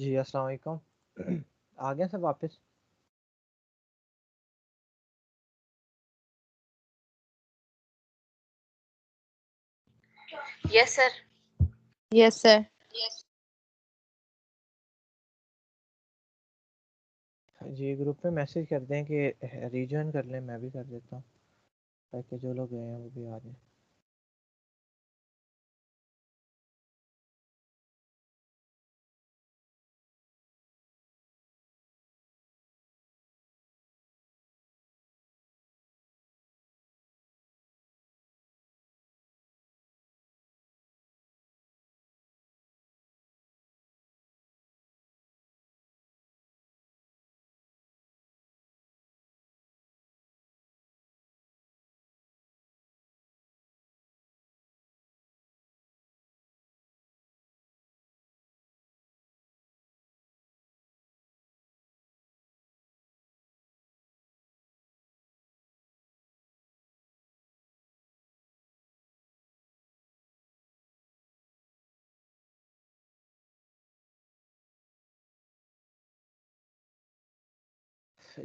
जी अस्सलाम वालेकुम। आ गए सब वापस? Yes sir. Yes sir. जी ग्रुप में मैसेज कर दें कि रीजॉइन कर लें, मैं भी कर देता हूँ ताकि जो लोग गए हैं वो भी आ जाए।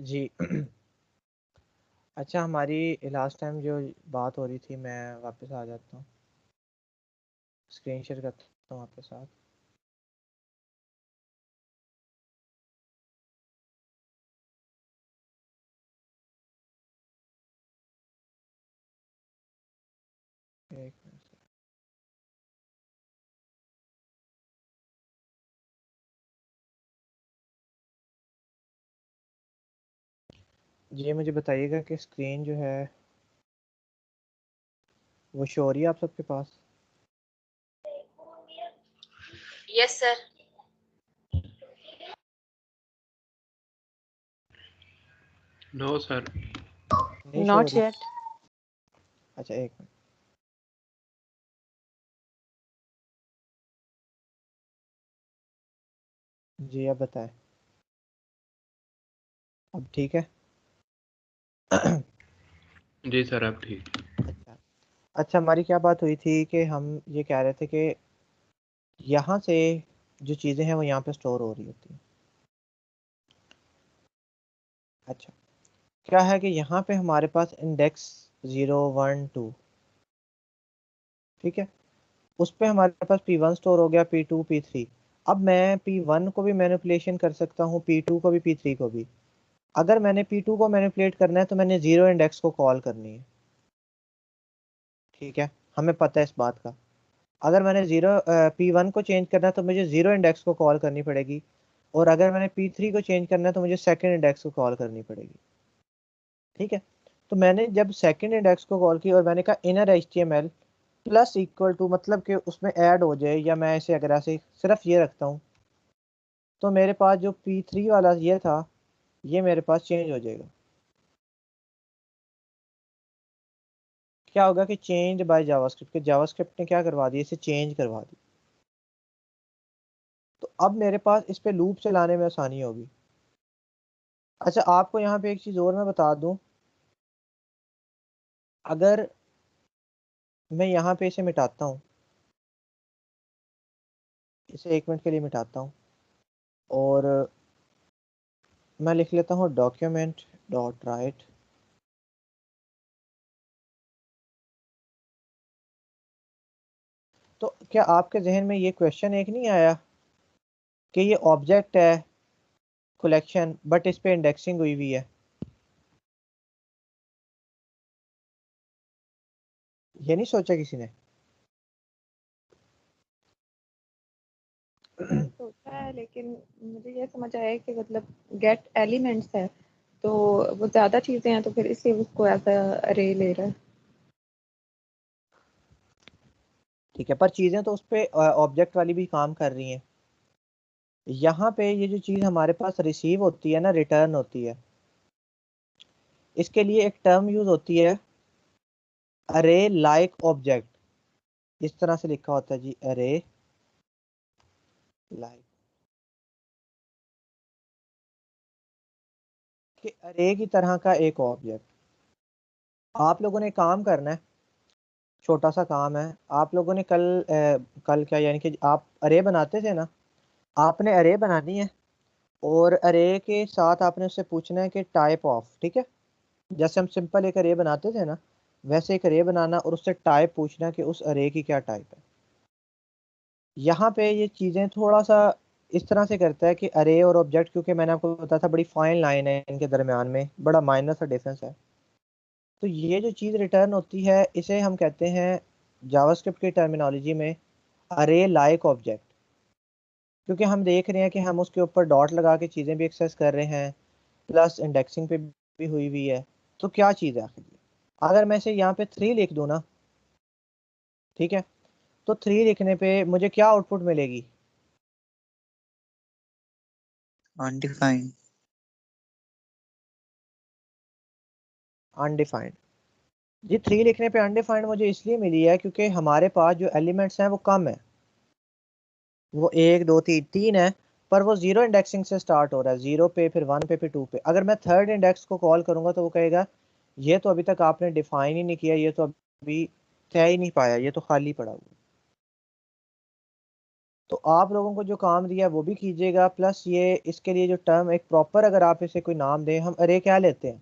जी अच्छा, हमारी लास्ट टाइम जो बात हो रही थी, मैं वापस आ जाता हूँ, स्क्रीन शेयर करता हूँ आपके साथ। एक मिनट। जी मुझे बताइएगा कि स्क्रीन जो है वो शो हो रही है आप सबके पास? Yes sir. No sir. नहीं शो हो नॉट रही? येट। अच्छा एक मिनट। जी अब बताएं, अब ठीक है? जी सर अब ठीक। अच्छा अच्छा, हमारी क्या बात हुई थी कि हम ये कह रहे थे कि यहाँ से जो चीज़ें हैं वो यहाँ पे स्टोर हो रही होती हैं। अच्छा, क्या है कि यहाँ पे हमारे पास इंडेक्स 0 1 2, ठीक है, उस पे हमारे पास P1 स्टोर हो गया, P2 P3। अब मैं P1 को भी मैनिपुलेशन कर सकता हूँ, P2 को भी, P3 को भी। अगर मैंने P2 को मैनिपुलेट करना है तो मैंने जीरो इंडेक्स को कॉल करनी है, ठीक है, हमें पता है इस बात का। अगर मैंने P1 को चेंज करना है तो मुझे जीरो इंडेक्स को कॉल करनी पड़ेगी, और अगर मैंने P3 को चेंज करना है तो मुझे सेकंड इंडेक्स को कॉल करनी पड़ेगी, ठीक है। तो मैंने जब सेकंड इंडेक्स को कॉल की और मैंने कहा inner HTML plus equal to, मतलब कि उसमें ऐड हो जाए, या मैं ऐसे अगर ऐसे सिर्फ ये रखता हूँ, तो मेरे पास जो P3 वाला ये था, ये मेरे पास चेंज हो जाएगा। क्या होगा कि चेंज बाय जावास्क्रिप्ट, के जावास्क्रिप्ट ने क्या करवा दिया, इसे चेंज करवा दी। तो अब मेरे पास इस पे लूप चलाने में आसानी होगी। अच्छा, आपको यहाँ पे एक चीज़ और मैं बता दूं, अगर मैं यहाँ पे इसे मिटाता हूँ, इसे 1 मिनट के लिए मिटाता हूँ, और मैं लिख लेता हूँ डॉक्यूमेंट डॉट राइट, तो क्या आपके जहन में ये क्वेश्चन एक नहीं आया कि ये ऑब्जेक्ट है कलेक्शन, बट इस पे इंडेक्सिंग हुई हुई है? ये नहीं सोचा किसी ने? मैंने सोचा है, लेकिन मुझे ये समझ आया कि मतलब गेट एलिमेंट्स है, तो वो ज्यादा चीजें हैं, तो फिर इसलिए उसको एज अरे ले रहा है। ठीक है, पर चीज़ें तो उस पे ऑब्जेक्ट वाली भी काम कर रही हैं। यहाँ पे ये जो चीज़ हमारे पास रिसीव होती है ना, रिटर्न होती है, इसके लिए एक टर्म यूज होती है, अरे लाइक ऑब्जेक्ट। इस तरह से लिखा होता है जी, अरे लाइक, कि अरे की तरह का एक ऑब्जेक्ट। आप लोगों ने काम करना है, छोटा सा काम है। आप लोगों ने कल क्या, यानी कि आप अरे बनाते थे ना, आपने अरे बनानी है और अरे के साथ आपने उससे पूछना है कि टाइप ऑफ, ठीक है। जैसे हम सिंपल एक अरे बनाते थे ना, वैसे एक अरे बनाना और उससे टाइप पूछना कि उस अरे की क्या टाइप है। यहाँ पे ये चीज़ें थोड़ा सा इस तरह से करता है कि अरे और ऑब्जेक्ट, क्योंकि मैंने आपको बताया था बड़ी फाइन लाइन है इनके दरमियान में, बड़ा माइनर सा डिफरेंस है। तो ये जो चीज़ रिटर्न होती है इसे हम कहते हैं जावास्क्रिप्ट की टर्मिनोलॉजी में अरे लाइक ऑब्जेक्ट, क्योंकि हम देख रहे हैं कि हम उसके ऊपर डॉट लगा के चीज़ें भी एक्सेस कर रहे हैं, प्लस इंडेक्सिंग पे भी हुई हुई है। तो क्या चीज़ है आखिर ये? अगर मैं इसे यहाँ पे 3 लिख दूँ ना, ठीक है, तो 3 लिखने पे मुझे क्या आउटपुट मिलेगी? अनडिफाइंड। अनडिफाइंड। जी 3 लिखने पे अनडिफाइंड मुझे इसलिए मिली है क्योंकि हमारे पास जो एलिमेंट्स हैं वो कम है, वो 1 2 3 है, पर वो जीरो इंडेक्सिंग से स्टार्ट हो रहा है, 0 पे फिर 1 पे फिर 2 पे। अगर मैं थर्ड इंडेक्स को कॉल करूंगा तो वो कहेगा ये तो अभी तक आपने डिफाइन ही नहीं किया, ये तो अभी तय ही नहीं पाया, ये तो खाली पड़ा हुआ है। तो आप लोगों को जो काम दिया है वो भी कीजिएगा, प्लस ये इसके लिए जो टर्म एक प्रॉपर, अगर आप इसे कोई नाम दें, हम अरे क्या लेते हैं,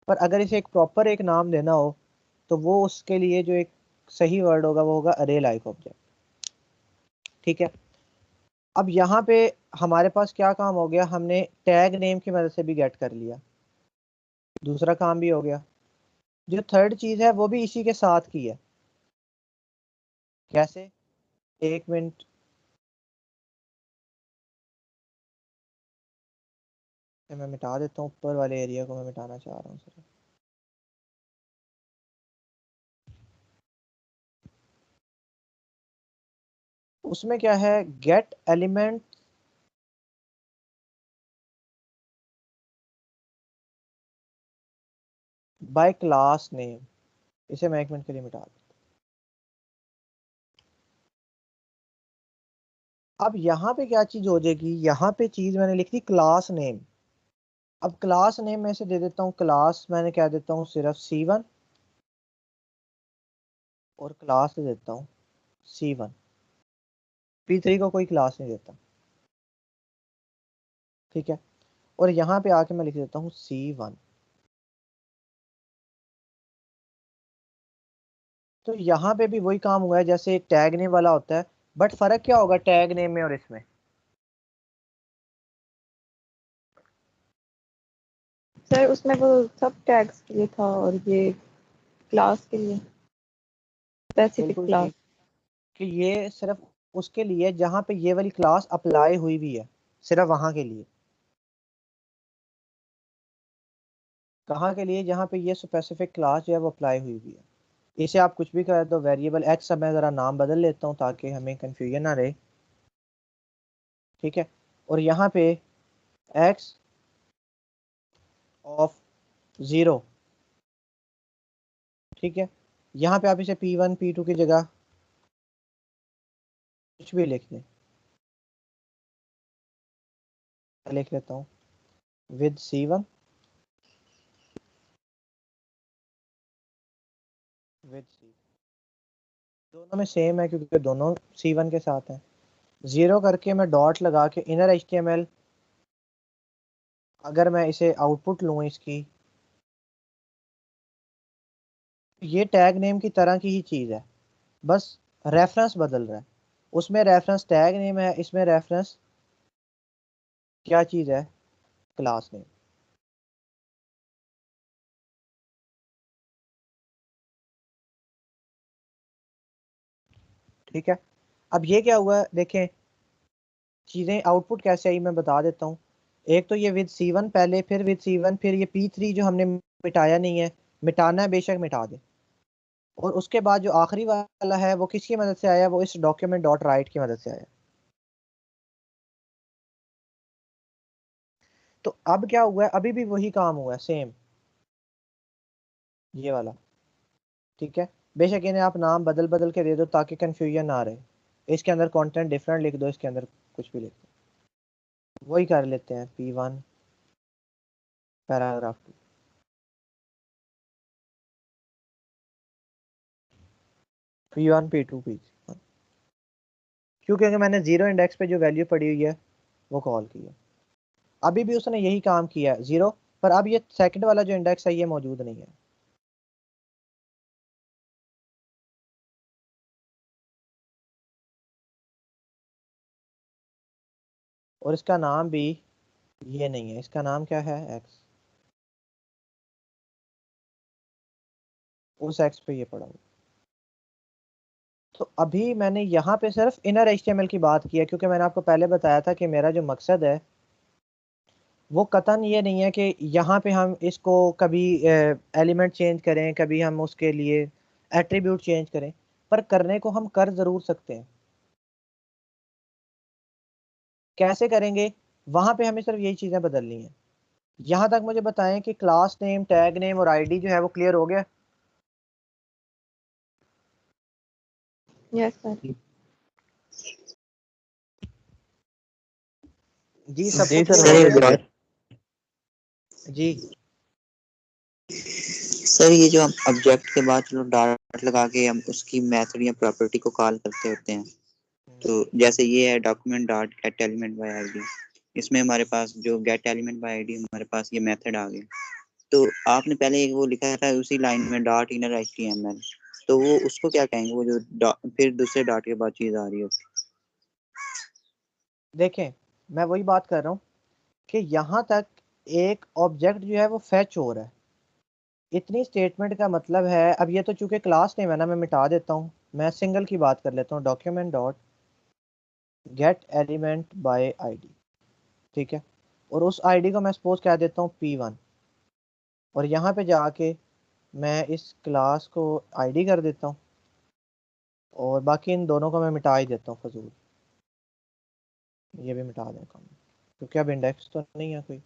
पर अगर इसे एक प्रॉपर एक नाम देना हो तो वो उसके लिए जो एक सही वर्ड होगा वो होगा अरे लाइक ऑब्जेक्ट, ठीक है। अब यहाँ पे हमारे पास क्या काम हो गया, हमने टैग नेम की मदद से भी गेट कर लिया, दूसरा काम भी हो गया। जो थर्ड चीज़ है वो भी इसी के साथ की है। कैसे? एक मिनट, मैं मिटा देता हूँ, ऊपर वाले एरिया को मैं मिटाना चाह रहा हूँ सर। उसमें क्या है, gate element bye class name, इसे मैं एक मिनट के लिए मिटा दूँ। अब यहाँ पे क्या चीज हो जाएगी, यहाँ पे चीज मैंने लिख दी क्लास नेम। अब क्लास नेम में से दे देता हूँ, क्लास मैंने क्या देता हूँ, सिर्फ C1, और क्लास दे देता हूँ C1। P3 को कोई क्लास नहीं देता, ठीक है। और यहाँ पे आके मैं लिख देता हूँ C1। तो यहाँ पे भी वही काम हुआ है जैसे टैग नेम वाला होता है, बट फर्क क्या होगा टैग नेम में और इसमें? सर उसमें वो सब टैग्स के लिए था और ये क्लास के लिए स्पेसिफिक बिल्कुल क्लास। ठीक, कि ये सिर्फ उसके लिए जहाँ पे ये वाली क्लास अप्लाई हुई भी है, सिर्फ वहां के लिए। कहाँ के लिए? जहाँ पे ये स्पेसिफिक क्लास जो है वो अप्लाई हुई हुई है। इसे आप कुछ भी कर दो, वेरिएबल एक्स, अब मैं ज़रा नाम बदल लेता हूँ ताकि हमें कंफ्यूजन ना रहे, ठीक है। और यहाँ पे एक्स ऑफ 0, ठीक है। यहाँ पे आप इसे P1 P2 की जगह कुछ भी लिख दें, मैं लिख लेता हूँ विद C1, विद C, दोनों में सेम है क्योंकि दोनों C1 के साथ हैं। 0 करके मैं डॉट लगा के इनर HTML, अगर मैं इसे आउटपुट लूँ इसकी, ये टैग नेम की तरह की ही चीज़ है, बस रेफरेंस बदल रहा है। उसमें रेफरेंस टैग नेम है, इसमें रेफरेंस क्या चीज़ है, क्लास नेम, ठीक है। अब ये क्या हुआ देखें, चीज़ें आउटपुट कैसे आई मैं बता देता हूँ। एक तो ये विद C1 पहले, फिर विद C1, फिर ये P3 जो हमने मिटाया नहीं है, मिटाना है बेशक मिटा दे। और उसके बाद जो आखिरी वाला है वो किसकी मदद से आया, वो इस डॉक्यूमेंट डॉट राइट की मदद से आया। तो अब क्या हुआ है, अभी भी वही काम हुआ है सेम, ये वाला, ठीक है। बेशक इन्हें आप नाम बदल बदल के दे दो ताकि कंफ्यूजन ना रहे, इसके अंदर कंटेंट डिफरेंट लिख दो, इसके अंदर कुछ भी लिख दो, वही कर लेते हैं P1 paragraph 2, P1 P2 P3, क्योंकि मैंने जीरो इंडेक्स पे जो वैल्यू पड़ी हुई है वो कॉल की है। अभी भी उसने यही काम किया है जीरो, पर अब ये सेकंड वाला जो इंडेक्स है ये मौजूद नहीं है। और इसका नाम भी ये नहीं है, इसका नाम क्या है एक्स, उस एक्स पे ये पड़ा हुआ। तो अभी मैंने यहाँ पे सिर्फ इनर एचटीएमएल की बात की है, क्योंकि मैंने आपको पहले बताया था कि मेरा जो मकसद है वो कतन ये नहीं है कि यहाँ पे हम इसको कभी एलिमेंट चेंज करें, कभी हम उसके लिए एट्रीब्यूट चेंज करें, पर करने को हम कर ज़रूर सकते हैं। कैसे करेंगे, वहाँ पे हमें सिर्फ यही चीज़ें बदलनी है। यहाँ तक मुझे बताएं कि क्लास नेम, टैग नेम और आईडी जो है वो क्लियर हो गया? Yes sir. जी सबको जी सर, क्लियर हो हो गया गया? clear। जी सर ये जो हम ऑब्जेक्ट के बाद जो डॉट लगा के हम उसकी मेथड या प्रॉपर्टी को कॉल करते होते हैं, तो जैसे ये है document dot get element bye ID, इसमें हमारे पास जो गेट एलिमेंट बाय आईडी हमारे पास ये मेथड आ गया। तो आपने पहले एक वो लिखा था उसी लाइन में डॉट इनर एचटीएमएल, तो वो उसको क्या कहेंगे, वो जो फिर दूसरे डॉट के बाद चीज आ रही है? देखें, मैं वही बात कर रहा हूँ कि यहाँ तक एक ऑब्जेक्ट जो है वो फैच हो रहा है, इतनी स्टेटमेंट का मतलब है। अब ये तो चूंकि क्लास नेम है ना, मैं मिटा देता हूँ, मैं सिंगल की बात कर लेता हूँ, document dot get element bye ID, ठीक है। और उस आईडी को मैं सपोज कह देता हूँ P1, और यहाँ पे जाके मैं इस क्लास को आईडी कर देता हूँ, और बाकी इन दोनों को मैं मिटा ही देता हूँ फजूल, ये भी मिटा देता हूँ क्योंकि अब इंडेक्स तो नहीं है कोई।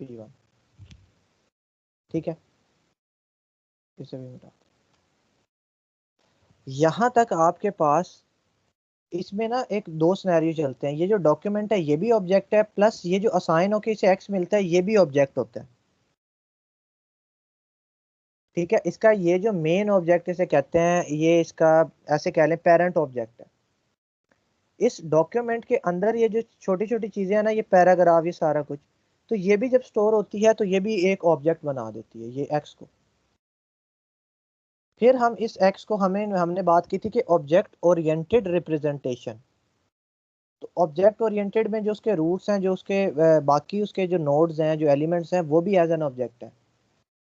P1 ठीक है, इसे भी मिटा। यहाँ तक आपके पास इसमें ना एक दो सिनेरियो चलते हैं। ये जो डॉक्यूमेंट है ये भी ऑब्जेक्ट है, प्लस ये जो असाइन होके इसे एक्स मिलता है ये भी ऑब्जेक्ट होता है, ठीक है। इसका ये जो मेन ऑब्जेक्ट इसे कहते हैं, ये इसका ऐसे कह लें पेरेंट ऑब्जेक्ट है। इस डॉक्यूमेंट के अंदर ये जो छोटी छोटी चीजें हैं ना, ये पैराग्राफ, ये सारा कुछ, तो ये भी जब स्टोर होती है तो ये भी एक ऑब्जेक्ट बना देती है ये एक्स को। फिर हम इस एक्स को हमने बात की थी कि ऑब्जेक्ट ओरिएंटेड रिप्रेजेंटेशन। तो ऑब्जेक्ट ओरिएंटेड में जो उसके रूट्स हैं, जो उसके बाकी उसके जो नोड्स हैं, जो एलिमेंट्स हैं, वो भी एज एन ऑब्जेक्ट है।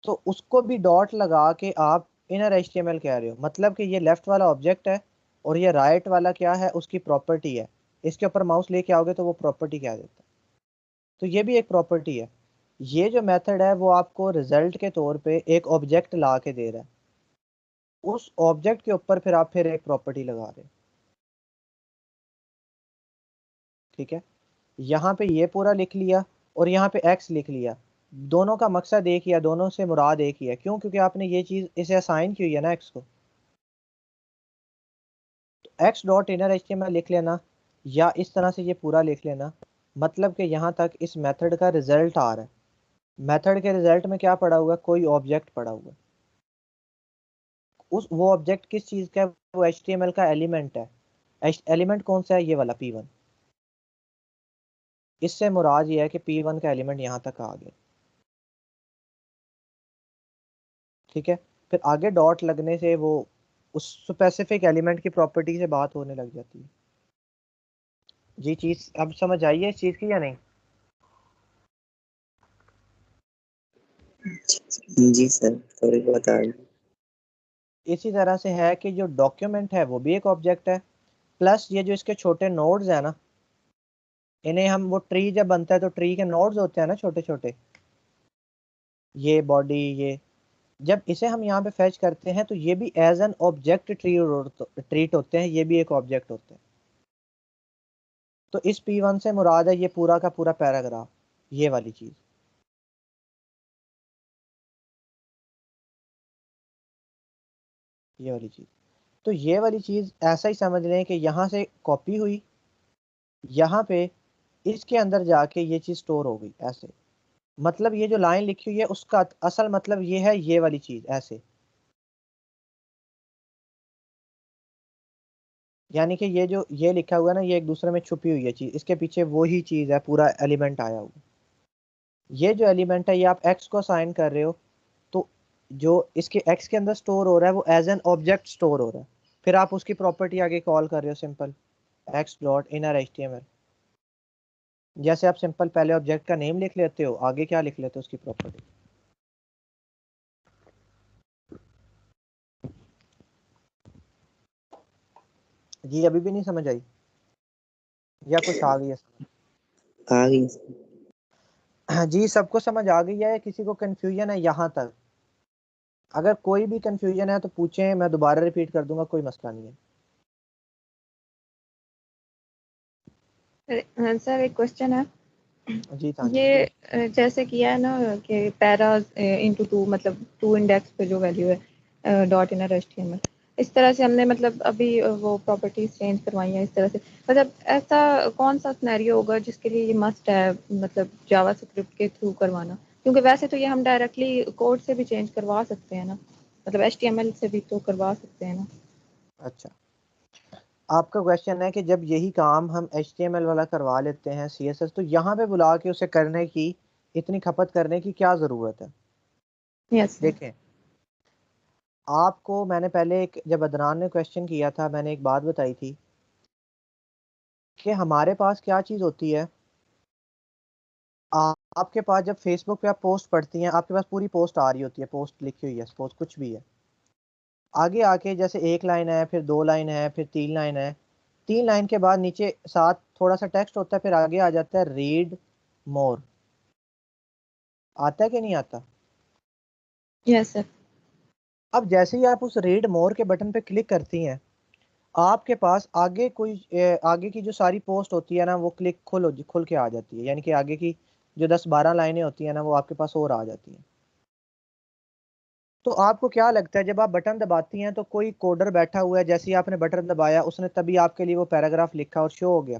तो उसको भी डॉट लगा के आप इनर एचटीएमएल कह रहे हो, मतलब कि ये लेफ्ट वाला ऑब्जेक्ट है और ये राइट वाला क्या है, उसकी प्रॉपर्टी है। इसके ऊपर माउस लेके आओगे तो वो प्रॉपर्टी कह देता है, तो ये भी एक प्रॉपर्टी है। ये जो मेथड है वो आपको रिजल्ट के तौर पे एक ऑब्जेक्ट ला के दे रहा है, उस ऑब्जेक्ट के ऊपर फिर आप फिर एक प्रॉपर्टी लगा रहे हो, ठीक है। यहाँ पे ये पूरा लिख लिया और यहाँ पे एक्स लिख लिया, दोनों का मकसद एक ही है, दोनों से मुराद एक ही है। क्यों? क्योंकि आपने ये चीज इसे असाइन की हुई है ना एक्स को। तो एक्स डॉट इनर एचटीएमएल लिख लेना, या इस तरह से ये पूरा लिख लेना, मतलब कि यहाँ तक इस मेथड का रिजल्ट आ रहा है। मेथड के रिजल्ट में क्या पड़ा हुआ? कोई ऑब्जेक्ट पड़ा हुआ। उस वो ऑब्जेक्ट किस चीज का है? वो एचटीएमएल का एलिमेंट है। एलिमेंट कौन सा है? ये वाला P1। इससे मुराद ये है कि P1 का एलिमेंट यहाँ तक आ गया, ठीक है। फिर आगे डॉट लगने से वो उस स्पेसिफिक एलिमेंट की प्रॉपर्टी से बात होने लग जाती है। जी चीज अब समझ आई है इस चीज की या नहीं? जी सर, थोड़ी बहुत आ रही। इसी तरह से है कि जो डॉक्यूमेंट है वो भी एक ऑब्जेक्ट है, प्लस ये जो इसके छोटे नोड्स है ना, इन्हें हम, वो ट्री जब बनता है तो ट्री के नोड्स होते हैं ना छोटे छोटे, ये बॉडी, ये जब इसे हम यहाँ पे फैच करते हैं तो ये भी एज एन ऑब्जेक्ट ट्रीट होते हैं, ये भी एक ऑब्जेक्ट होते हैं। तो इस P1 से मुराद है ये पूरा का पूरा पैराग्राफ, ये वाली चीज, ये वाली चीज। तो ये वाली चीज ऐसा ही समझ लें कि यहाँ से कॉपी हुई, यहाँ पे इसके अंदर जाके ये चीज स्टोर हो गई ऐसे। मतलब ये जो लाइन लिखी हुई है उसका असल मतलब ये है, ये वाली चीज ऐसे। यानी कि ये लिखा हुआ है ना, ये एक दूसरे में छुपी हुई है चीज, इसके पीछे वही चीज है, पूरा एलिमेंट आया हुआ। ये जो एलिमेंट है ये आप एक्स को असाइन कर रहे हो, तो जो इसके एक्स के अंदर स्टोर हो रहा है वो एज एन ऑब्जेक्ट स्टोर हो रहा है। फिर आप उसकी प्रॉपर्टी आगे कॉल कर रहे हो, simple x dot inner HTML. जैसे आप सिंपल पहले ऑब्जेक्ट का नेम लिख लेते हो, आगे क्या लिख लेते हो, उसकी प्रॉपर्टी। जी अभी भी नहीं समझ आई या कुछ आ गई है समझ? आ गई। जी सबको समझ आ गई है, किसी को कंफ्यूजन है यहाँ तक? अगर कोई भी कंफ्यूजन है तो पूछें, मैं दोबारा रिपीट कर दूंगा, कोई मसला नहीं हाँ, सर एक क्वेश्चन है। है। जी तानिया। ये जैसे किया है ना कि पैरा इंटू टू, मतलब टू इंडेक्स पे जो वैल्यू है डॉट इनर एचटीएमएल, इस तरह से हमने मतलब अभी वो प्रॉपर्टीज चेंज करवाई हैं इस तरह से। मतलब ऐसा कौन सा सिनेरियो होगा जिसके लिए ये मस्ट है, मतलब जावा स्क्रिप्ट के थ्रू करवाना? क्योंकि वैसे तो ये हम डायरेक्टली कोड से भी चेंज करवा सकते हैं ना, मतलब एचटीएमएल से भी तो करवा सकते हैं ना। अच्छा, आपका क्वेश्चन है कि जब यही काम हम HTML वाला करवा लेते हैं CSS, तो यहाँ पे बुला के उसे करने की, इतनी खपत करने की क्या ज़रूरत है? Yes sir. देखें, आपको मैंने पहले एक, जब अदनान ने क्वेश्चन किया था, मैंने एक बात बताई थी कि हमारे पास क्या चीज़ होती है। आपके पास जब फेसबुक पे आप पोस्ट पढ़ती हैं, आपके पास पूरी पोस्ट आ रही होती है, पोस्ट लिखी हुई है, सपोज कुछ भी है। आगे आके जैसे एक लाइन है, फिर दो लाइन है, फिर तीन लाइन है, तीन लाइन के बाद नीचे साथ थोड़ा सा टेक्स्ट होता है, फिर आगे आ जाता है रीड मोर। आता है कि नहीं आता? Yes sir. अब जैसे ही आप उस रीड मोर के बटन पे क्लिक करती हैं, आपके पास आगे आगे की जो सारी पोस्ट होती है ना, वो खुल के आ जाती है। यानी कि आगे की जो 10-12 लाइनें होती है ना, वो आपके पास और आ जाती हैं। तो आपको क्या लगता है, जब आप बटन दबाती हैं तो कोई कोडर बैठा हुआ है, जैसे ही आपने बटन दबाया उसने तभी आपके लिए वो पैराग्राफ लिखा और शो हो गया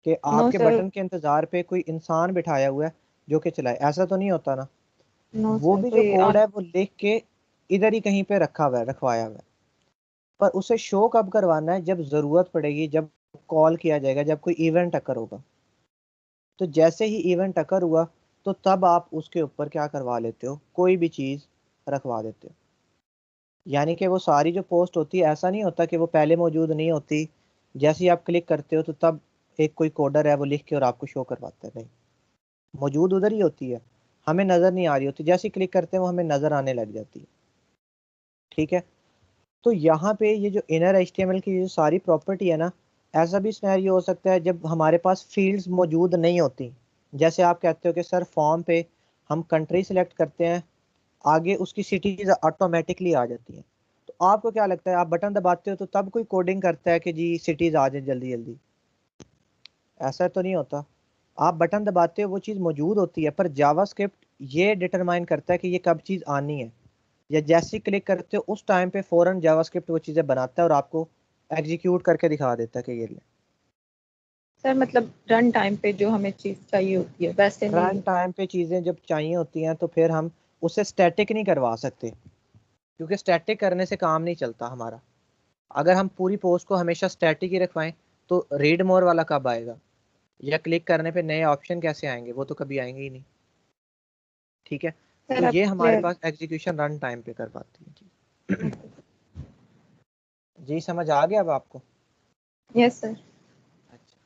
कि नो आपके सर। बटन के इंतजार पे कोई इंसान बिठाया हुआ है जो कि चलाए? ऐसा तो नहीं होता ना। नो वो सर, भी जो कोई कोड है वो लिख के इधर ही कहीं पे रखा हुआ है, रखवाया हुआ है। पर उसे शो कब करवाना है? जब जरूरत पड़ेगी, जब कॉल किया जाएगा, जब कोई इवेंट अकर होगा। तो जैसे ही इवेंट अकर हुआ, तो तब आप उसके ऊपर क्या करवा लेते हो, कोई भी चीज रखवा देते हो। यानी कि वो सारी जो पोस्ट होती है, ऐसा नहीं होता कि वो पहले मौजूद नहीं होती, जैसे ही आप क्लिक करते हो तो तब एक कोई कोडर है वो लिख के और आपको शो करवाता है। नहीं, मौजूद उधर ही होती है, हमें नजर नहीं आ रही होती, जैसे ही क्लिक करते हैं वो हमें नजर आने लग जाती है। ठीक है, तो यहाँ पे ये जो इनर एचटीएमएल की जो सारी प्रॉपर्टी है ना, ऐसा भी सिनेरियो हो सकता है जब हमारे पास फील्ड्स मौजूद नहीं होती। जैसे आप कहते हो कि सर फॉर्म पे हम कंट्री सिलेक्ट करते हैं, आगे उसकी सिटीज ऑटोमेटिकली आ जाती हैं। तो आपको क्या लगता है, आप बटन दबाते हो तो तब कोई कोडिंग करता है कि जी सिटीज आ जाए जल्दी जल्दी? ऐसा तो नहीं होता। आप बटन दबाते हो, वो चीज़ मौजूद होती है, पर जावास्क्रिप्ट ये डिटरमाइन करता है कि ये कब चीज़ आनी है, या जैसे ही क्लिक करते हो उस टाइम पे फौरन जावास्क्रिप्ट वो चीज़ें बनाता है और आपको एग्जीक्यूट करके दिखा देता है कि ये ले। सर मतलब रन टाइम पे जो हमें चीज़ चाहिए होती है वैसे रन नहीं। टाइम पे चीज़ें जब चाहिए होती हैं तो फिर हम उसे स्टैटिक नहीं करवा सकते, क्योंकि स्टैटिक करने से काम नहीं चलता हमारा। अगर हम पूरी पोस्ट को हमेशा स्टैटिक ही रखवाएं तो रीड मोर वाला कब आएगा, या क्लिक करने पे नए ऑप्शन कैसे आएंगे? वो तो कभी आएंगे ही नहीं। ठीक है, तो सर अब ये हमारे क्लियर। पास एग्जीक्यूशन रन टाइम पे कर पाती है जी। जी समझ आ गया अब आपको? Yes sir. अच्छा,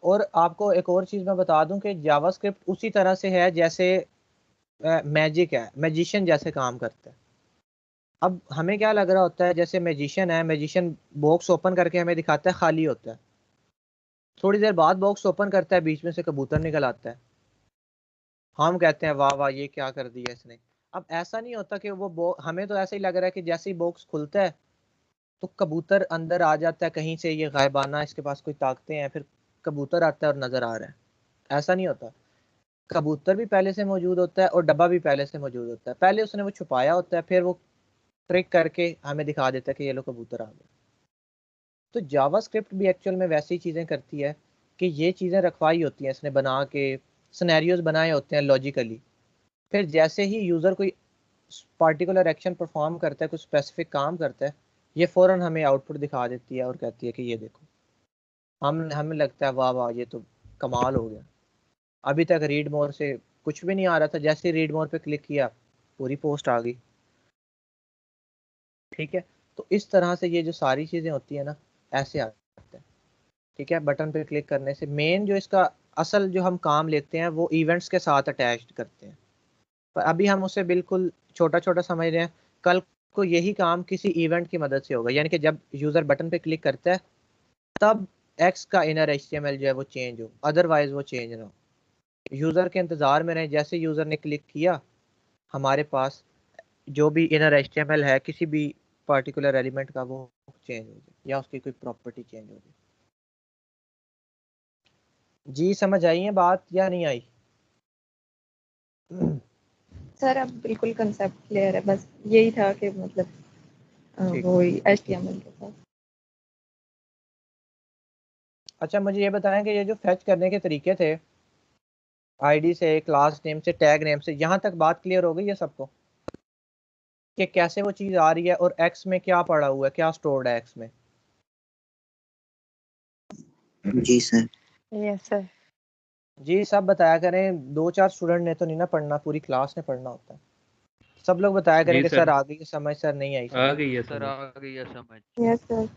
और आपको एक और चीज़ मैं बता दूं कि जावास्क्रिप्ट उसी तरह से है जैसे मैजिक है, मैजिशियन जैसे काम करता है। अब हमें क्या लग रहा होता है, जैसे मैजिशियन है, मैजिशियन बॉक्स ओपन करके हमें दिखाता है खाली होता है, थोड़ी देर बाद बॉक्स ओपन करता है, बीच में से कबूतर निकल आता है, हम कहते हैं वाह वाह ये क्या कर दिया इसने। अब ऐसा नहीं होता कि वो हमें तो ऐसा ही लग रहा है कि जैसे ही बॉक्स खुलता है तो कबूतर अंदर आ जाता है कहीं से, ये गायबाना इसके पास कोई ताकतें हैं, फिर कबूतर आता है और नजर आ रहा है। ऐसा नहीं होता, कबूतर भी पहले से मौजूद होता है और डब्बा भी पहले से मौजूद होता है। पहले उसने वो छुपाया होता है, फिर वो ट्रिक करके हमें दिखा देता है कि ये लो कबूतर आ गया। तो जावास्क्रिप्ट भी एक्चुअल में वैसी चीज़ें करती है कि ये चीज़ें रखवाई होती हैं इसने बना के, सिनेरियोज बनाए होते हैं लॉजिकली, फिर जैसे ही यूज़र कोई पार्टिकुलर एक्शन परफॉर्म करता है, कुछ स्पेसिफिक काम करता है, ये फ़ौरन हमें आउटपुट दिखा देती है और कहती है कि ये देखो। हमें लगता है वाह वाह ये तो कमाल हो गया। अभी तक रीड मोर से कुछ भी नहीं आ रहा था, जैसे ही रीड मोर पे क्लिक किया पूरी पोस्ट आ गई। ठीक है, तो इस तरह से ये जो सारी चीज़ें होती है ना, ऐसे आते हैं। ठीक है, बटन पे क्लिक करने से मेन जो इसका असल जो हम काम लेते हैं वो इवेंट्स के साथ अटैच्ड करते हैं, पर अभी हम उसे बिल्कुल छोटा छोटा समझ रहे हैं। कल को यही काम किसी इवेंट की मदद से होगा, यानी कि जब यूज़र बटन पे क्लिक करता है तब एक्स का इनर एचटीएमएल जो है वो चेंज हो, अदरवाइज वो चेंज ना हो। यूज़र के इंतज़ार में रहें, जैसे यूज़र ने क्लिक किया हमारे पास जो भी इनर एचटीएमएल है किसी भी पर्टिकुलर एलिमेंट का वो चेंज हो जाए या उसकी कोई प्रॉपर्टी चेंज हो जाए। जी समझ आई है बात या नहीं आई? सर अब बिल्कुल कंसेप्ट क्लियर है, बस यही था कि मतलब ठीक। वो HTML के साथ। अच्छा मुझे ये बताएं कि ये जो फेच करने के तरीके थे आईडी से, क्लास नेम से, टैग नेम से, यहाँ तक बात क्लियर हो गई है सबको कि कैसे वो चीज़ आ रही है और एक्स में क्या पड़ा हुआ है, क्या स्टोर्ड है एक्स में? जी सर। Yes sir. जी सब बताया करें, 2-4 स्टूडेंट ने तो नहीं ना पढ़ना, पूरी क्लास ने पढ़ना होता है। सब लोग बताया करें जी कि सर, सर आ गई समझ, सर नहीं आई आ समझ। गई है सर समझ। आ गई है समझ। Yes sir.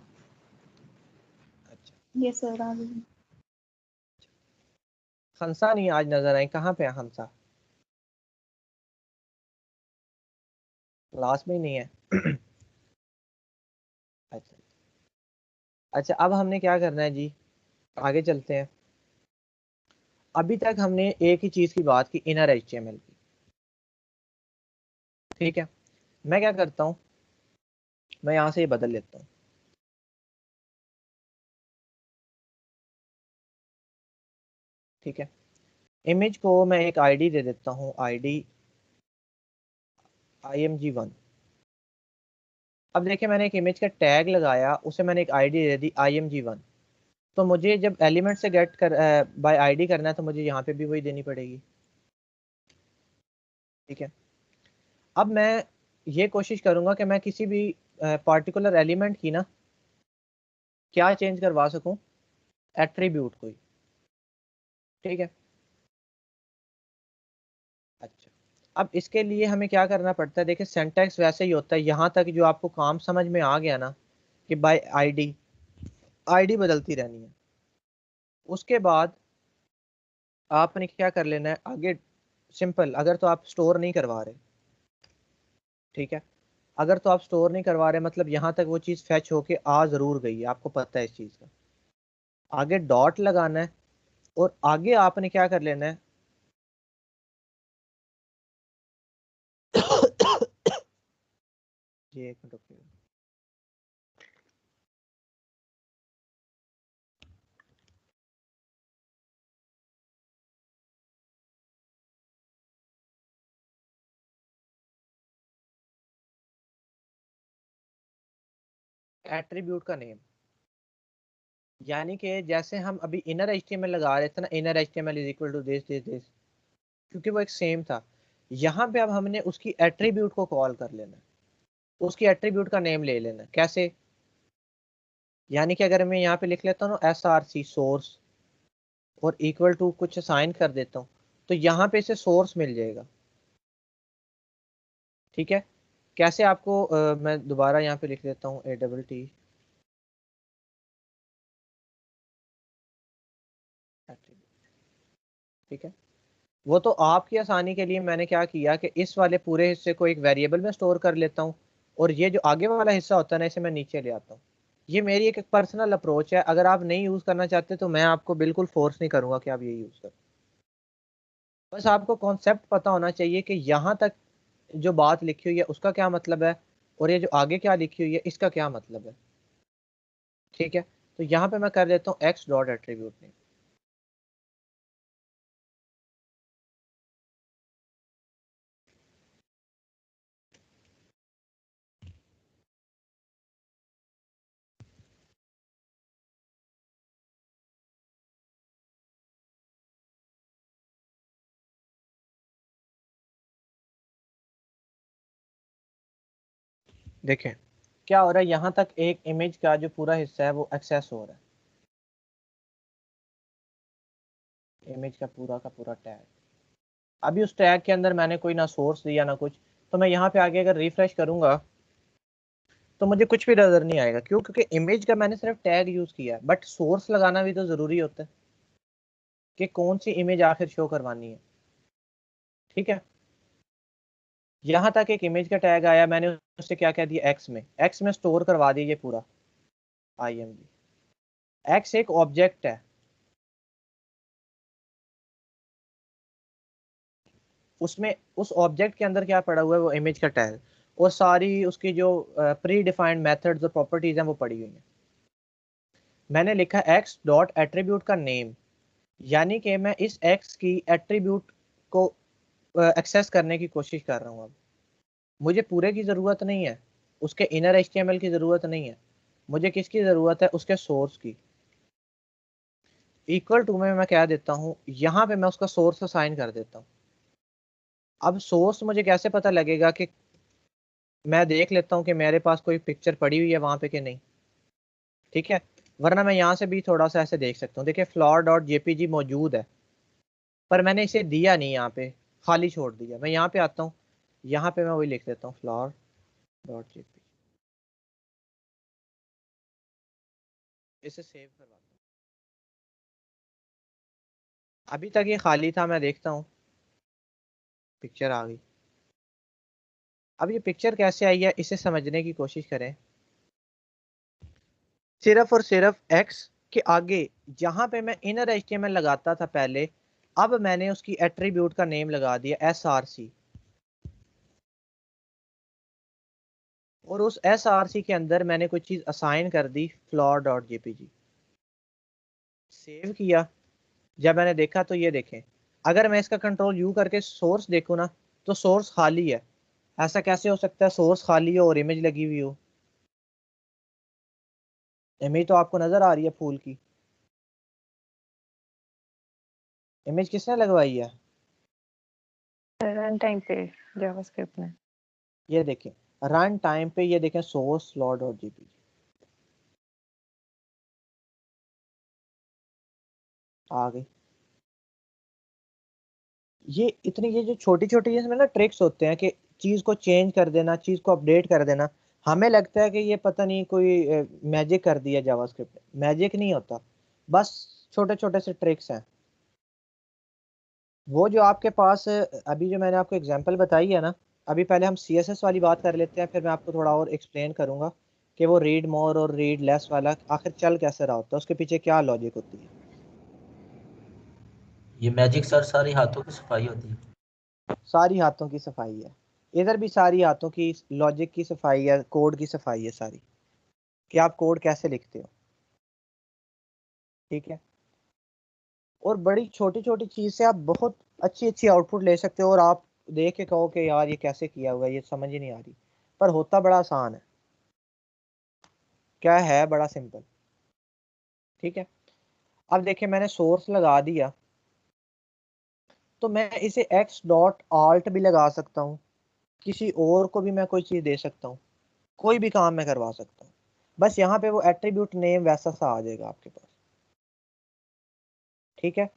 अच्छा, यस सर आ गई। हंसा नहीं आज नजर आई, कहाँ पे है हंसा? क्लास में ही नहीं है। अच्छा अच्छा, अब हमने क्या करना है जी, आगे चलते हैं। अभी तक हमने एक ही चीज की बात की, इनर एचटीएमएल की। ठीक है, मैं क्या करता हूँ, मैं यहाँ से ये बदल लेता हूँ। ठीक है, इमेज को मैं एक आईडी दे देता हूँ, आईडी img1। अब देखिए मैंने एक इमेज का टैग लगाया, उसे मैंने एक आईडी दे दी img1। तो मुझे जब एलिमेंट से गेट कर बाय आईडी करना है तो मुझे यहाँ पे भी वही देनी पड़ेगी। ठीक है, अब मैं ये कोशिश करूंगा कि मैं किसी भी पार्टिकुलर एलिमेंट की ना क्या चेंज करवा सकूं, एट्रीब्यूट कोई। ठीक है, अच्छा अब इसके लिए हमें क्या करना पड़ता है, देखिए सिंटैक्स वैसे ही होता है, यहाँ तक जो आपको काम समझ में आ गया ना कि बाय आईडी, आईडी बदलती रहनी है। उसके बाद आपने क्या कर लेना है आगे, सिंपल, अगर तो आप स्टोर नहीं करवा रहे, ठीक है, अगर तो आप स्टोर नहीं करवा रहे मतलब यहाँ तक वो चीज़ फैच होके आ ज़रूर गई है, आपको पता है इस चीज़ का, आगे डॉट लगाना है और आगे आपने क्या कर लेना है ये एक मिनट रुकिए। एट्रीब्यूट का नेम, यानी कि जैसे हम अभी इनर एचटीएमएल लगा रहे थे ना, inner HTML is equal to this this this, क्योंकि वो एक सेम था। यहाँ पे अब हमने उसकी एट्रीब्यूट को कॉल कर लेना है, उसकी एट्रीब्यूट का नेम ले लेना है। कैसे, यानी कि अगर मैं यहाँ पे लिख लेता हूँ ना src सोर्स और इक्वल टू कुछ असाइन कर देता हूँ तो यहाँ पे इसे सोर्स मिल जाएगा। ठीक है, कैसे आपको मैं दोबारा यहाँ पे लिख देता हूँ ATT, ठीक है, वो तो आपकी आसानी के लिए मैंने क्या किया कि इस वाले पूरे हिस्से को एक वेरिएबल में स्टोर कर लेता हूँ और ये जो आगे वाला हिस्सा होता है ना इसे मैं नीचे ले आता हूँ। ये मेरी एक पर्सनल अप्रोच है, अगर आप नहीं यूज़ करना चाहते तो मैं आपको बिल्कुल फोर्स नहीं करूँगा कि आप ये यूज़ करें। बस आपको कॉन्सेप्ट पता होना चाहिए कि यहाँ तक जो बात लिखी हुई है उसका क्या मतलब है और ये जो आगे क्या लिखी हुई है इसका क्या मतलब है। ठीक है, तो यहाँ पे मैं कर देता हूँ एक्स डॉट एट्रीब्यूट। देखें क्या हो रहा है, यहाँ तक एक इमेज का जो पूरा हिस्सा है वो एक्सेस हो रहा है, इमेज का पूरा टैग। अभी उस टैग के अंदर मैंने कोई ना सोर्स दिया ना कुछ, तो मैं यहाँ पे आगे अगर रिफ्रेश करूंगा तो मुझे कुछ भी नजर नहीं आएगा। क्यों? क्योंकि इमेज का मैंने सिर्फ टैग यूज किया है, बट सोर्स लगाना भी तो जरूरी होता है कि कौन सी इमेज आखिर शो करवानी है। ठीक है, यहाँ तक एक इमेज का टैग आया, मैंने उससे क्या कह दिया, एक्स में स्टोर करवा दिया ये पूरा IMG। एक्स एक ऑब्जेक्ट है, उसमें उस ऑब्जेक्ट के अंदर क्या पड़ा हुआ है, वो इमेज का टैग, और सारी उसकी जो प्री डिफाइंड मेथड्स और प्रॉपर्टीज हैं वो पड़ी हुई हैं। मैंने लिखा एक्स डॉट एट्रीब्यूट का नेम, यानी कि मैं इस एक्स की एट्रीब्यूट को एक्सेस करने की कोशिश कर रहा हूँ। अब मुझे पूरे की ज़रूरत नहीं है, उसके इनर HTML की ज़रूरत नहीं है, मुझे किसकी ज़रूरत है, उसके सोर्स की। इक्वल टू में मैं क्या देता हूँ, यहाँ पे मैं उसका सोर्स असाइन कर देता हूँ। अब सोर्स मुझे कैसे पता लगेगा, कि मैं देख लेता हूँ कि मेरे पास कोई पिक्चर पड़ी हुई है वहाँ पे कि नहीं। ठीक है, वरना मैं यहाँ से भी थोड़ा सा ऐसे देख सकता हूँ। देखिए flower.jpg मौजूद है, पर मैंने इसे दिया नहीं, यहाँ पे खाली छोड़ दिया। मैं यहाँ पे आता हूँ, यहाँ पे मैं वही लिख देता हूँ flower.jpg, इसे सेव करवाता हूँ। अभी तक ये खाली था, मैं देखता हूँ पिक्चर आ गई। अब ये पिक्चर कैसे आई है इसे समझने की कोशिश करें। सिर्फ और सिर्फ एक्स के आगे जहां पे मैं इनर HTML लगाता था पहले, अब मैंने उसकी एट्रीब्यूट का नेम लगा दिया SRC, और उस SRC के अंदर मैंने कोई चीज असाइन कर दी flower.jpg। सेव किया, जब मैंने देखा तो ये देखें, अगर मैं इसका कंट्रोल U करके सोर्स देखूँ ना, तो सोर्स खाली है। ऐसा कैसे हो सकता है सोर्स खाली हो और इमेज लगी हुई हो? इमेज तो आपको नजर आ रही है फूल की, इमेज किसने लगवाई है? रन टाइम पे जावास्क्रिप्ट में। ये देखें रन टाइम पे, ये देखें सोर्स flower.jpg आ गई। ये जो छोटी छोटी इसमें ना ट्रिक्स होते हैं, कि चीज को चेंज कर देना, चीज को अपडेट कर देना। हमें लगता है कि ये पता नहीं कोई मैजिक कर दिया जावास्क्रिप्ट ने, मैजिक नहीं होता, बस छोटे छोटे से ट्रिक्स हैं। वो जो आपके पास अभी जो मैंने आपको एग्जांपल बताई है ना, अभी पहले हम CSS वाली बात कर लेते हैं, फिर मैं आपको थोड़ा और एक्सप्लेन करूंगा कि वो रीड मोर और रीड लेस वाला आखिर चल कैसे रहा होता है, उसके पीछे क्या लॉजिक होती है। ये मैजिक सर सारी हाथों की सफाई होती है। सारी हाथों की सफाई है, इधर भी सारी हाथों की लॉजिक की सफाई है, कोड की सफाई है सारी, कि आप कोड कैसे लिखते हो। ठीक है, और बड़ी छोटी छोटी चीज से आप बहुत अच्छी अच्छी आउटपुट ले सकते हो, और आप देख के कहो कि यार ये कैसे किया हुआ है, ये समझ ही नहीं आ रही, पर होता बड़ा आसान है। क्या है, बड़ा सिंपल। ठीक है, अब देखिए मैंने सोर्स लगा दिया, तो मैं इसे एक्स डॉट आल्ट भी लगा सकता हूँ, किसी और को भी मैं कोई चीज दे सकता हूँ, कोई भी काम मैं करवा सकता हूँ। बस यहाँ पे वो एट्रीब्यूट नेम वैसा सा आ जाएगा आपके पास। ठीक है,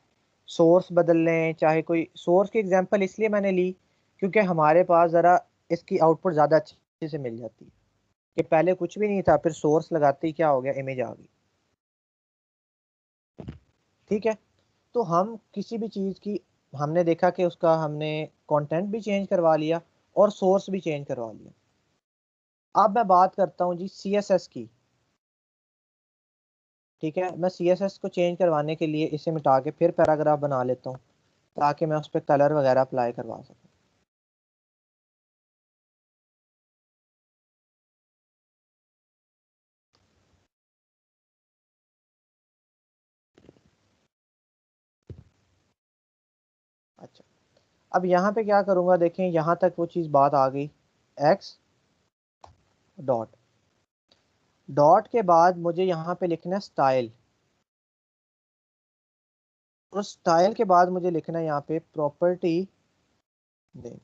सोर्स बदल लें, चाहे कोई सोर्स की एग्जांपल इसलिए मैंने ली क्योंकि हमारे पास ज़रा इसकी आउटपुट ज़्यादा अच्छे से मिल जाती है, कि पहले कुछ भी नहीं था, फिर सोर्स लगाते ही क्या हो गया, इमेज आ गई। ठीक है, तो हम किसी भी चीज़ की, हमने देखा कि उसका हमने कंटेंट भी चेंज करवा लिया और सोर्स भी चेंज करवा लिया। अब मैं बात करता हूँ जी CSS की। ठीक है, मैं CSS को चेंज करवाने के लिए इसे मिटा के फिर पैराग्राफ बना लेता हूँ, ताकि मैं उस पर कलर वगैरह अप्लाई करवा सकूँ। अच्छा, अब यहाँ पे क्या करूँगा, देखें यहाँ तक वो चीज़ बात आ गई। एक्स डॉट डॉट के बाद मुझे यहाँ पे लिखना है स्टाइल, और स्टाइल के बाद मुझे लिखना है यहाँ पे प्रॉपर्टी नेम।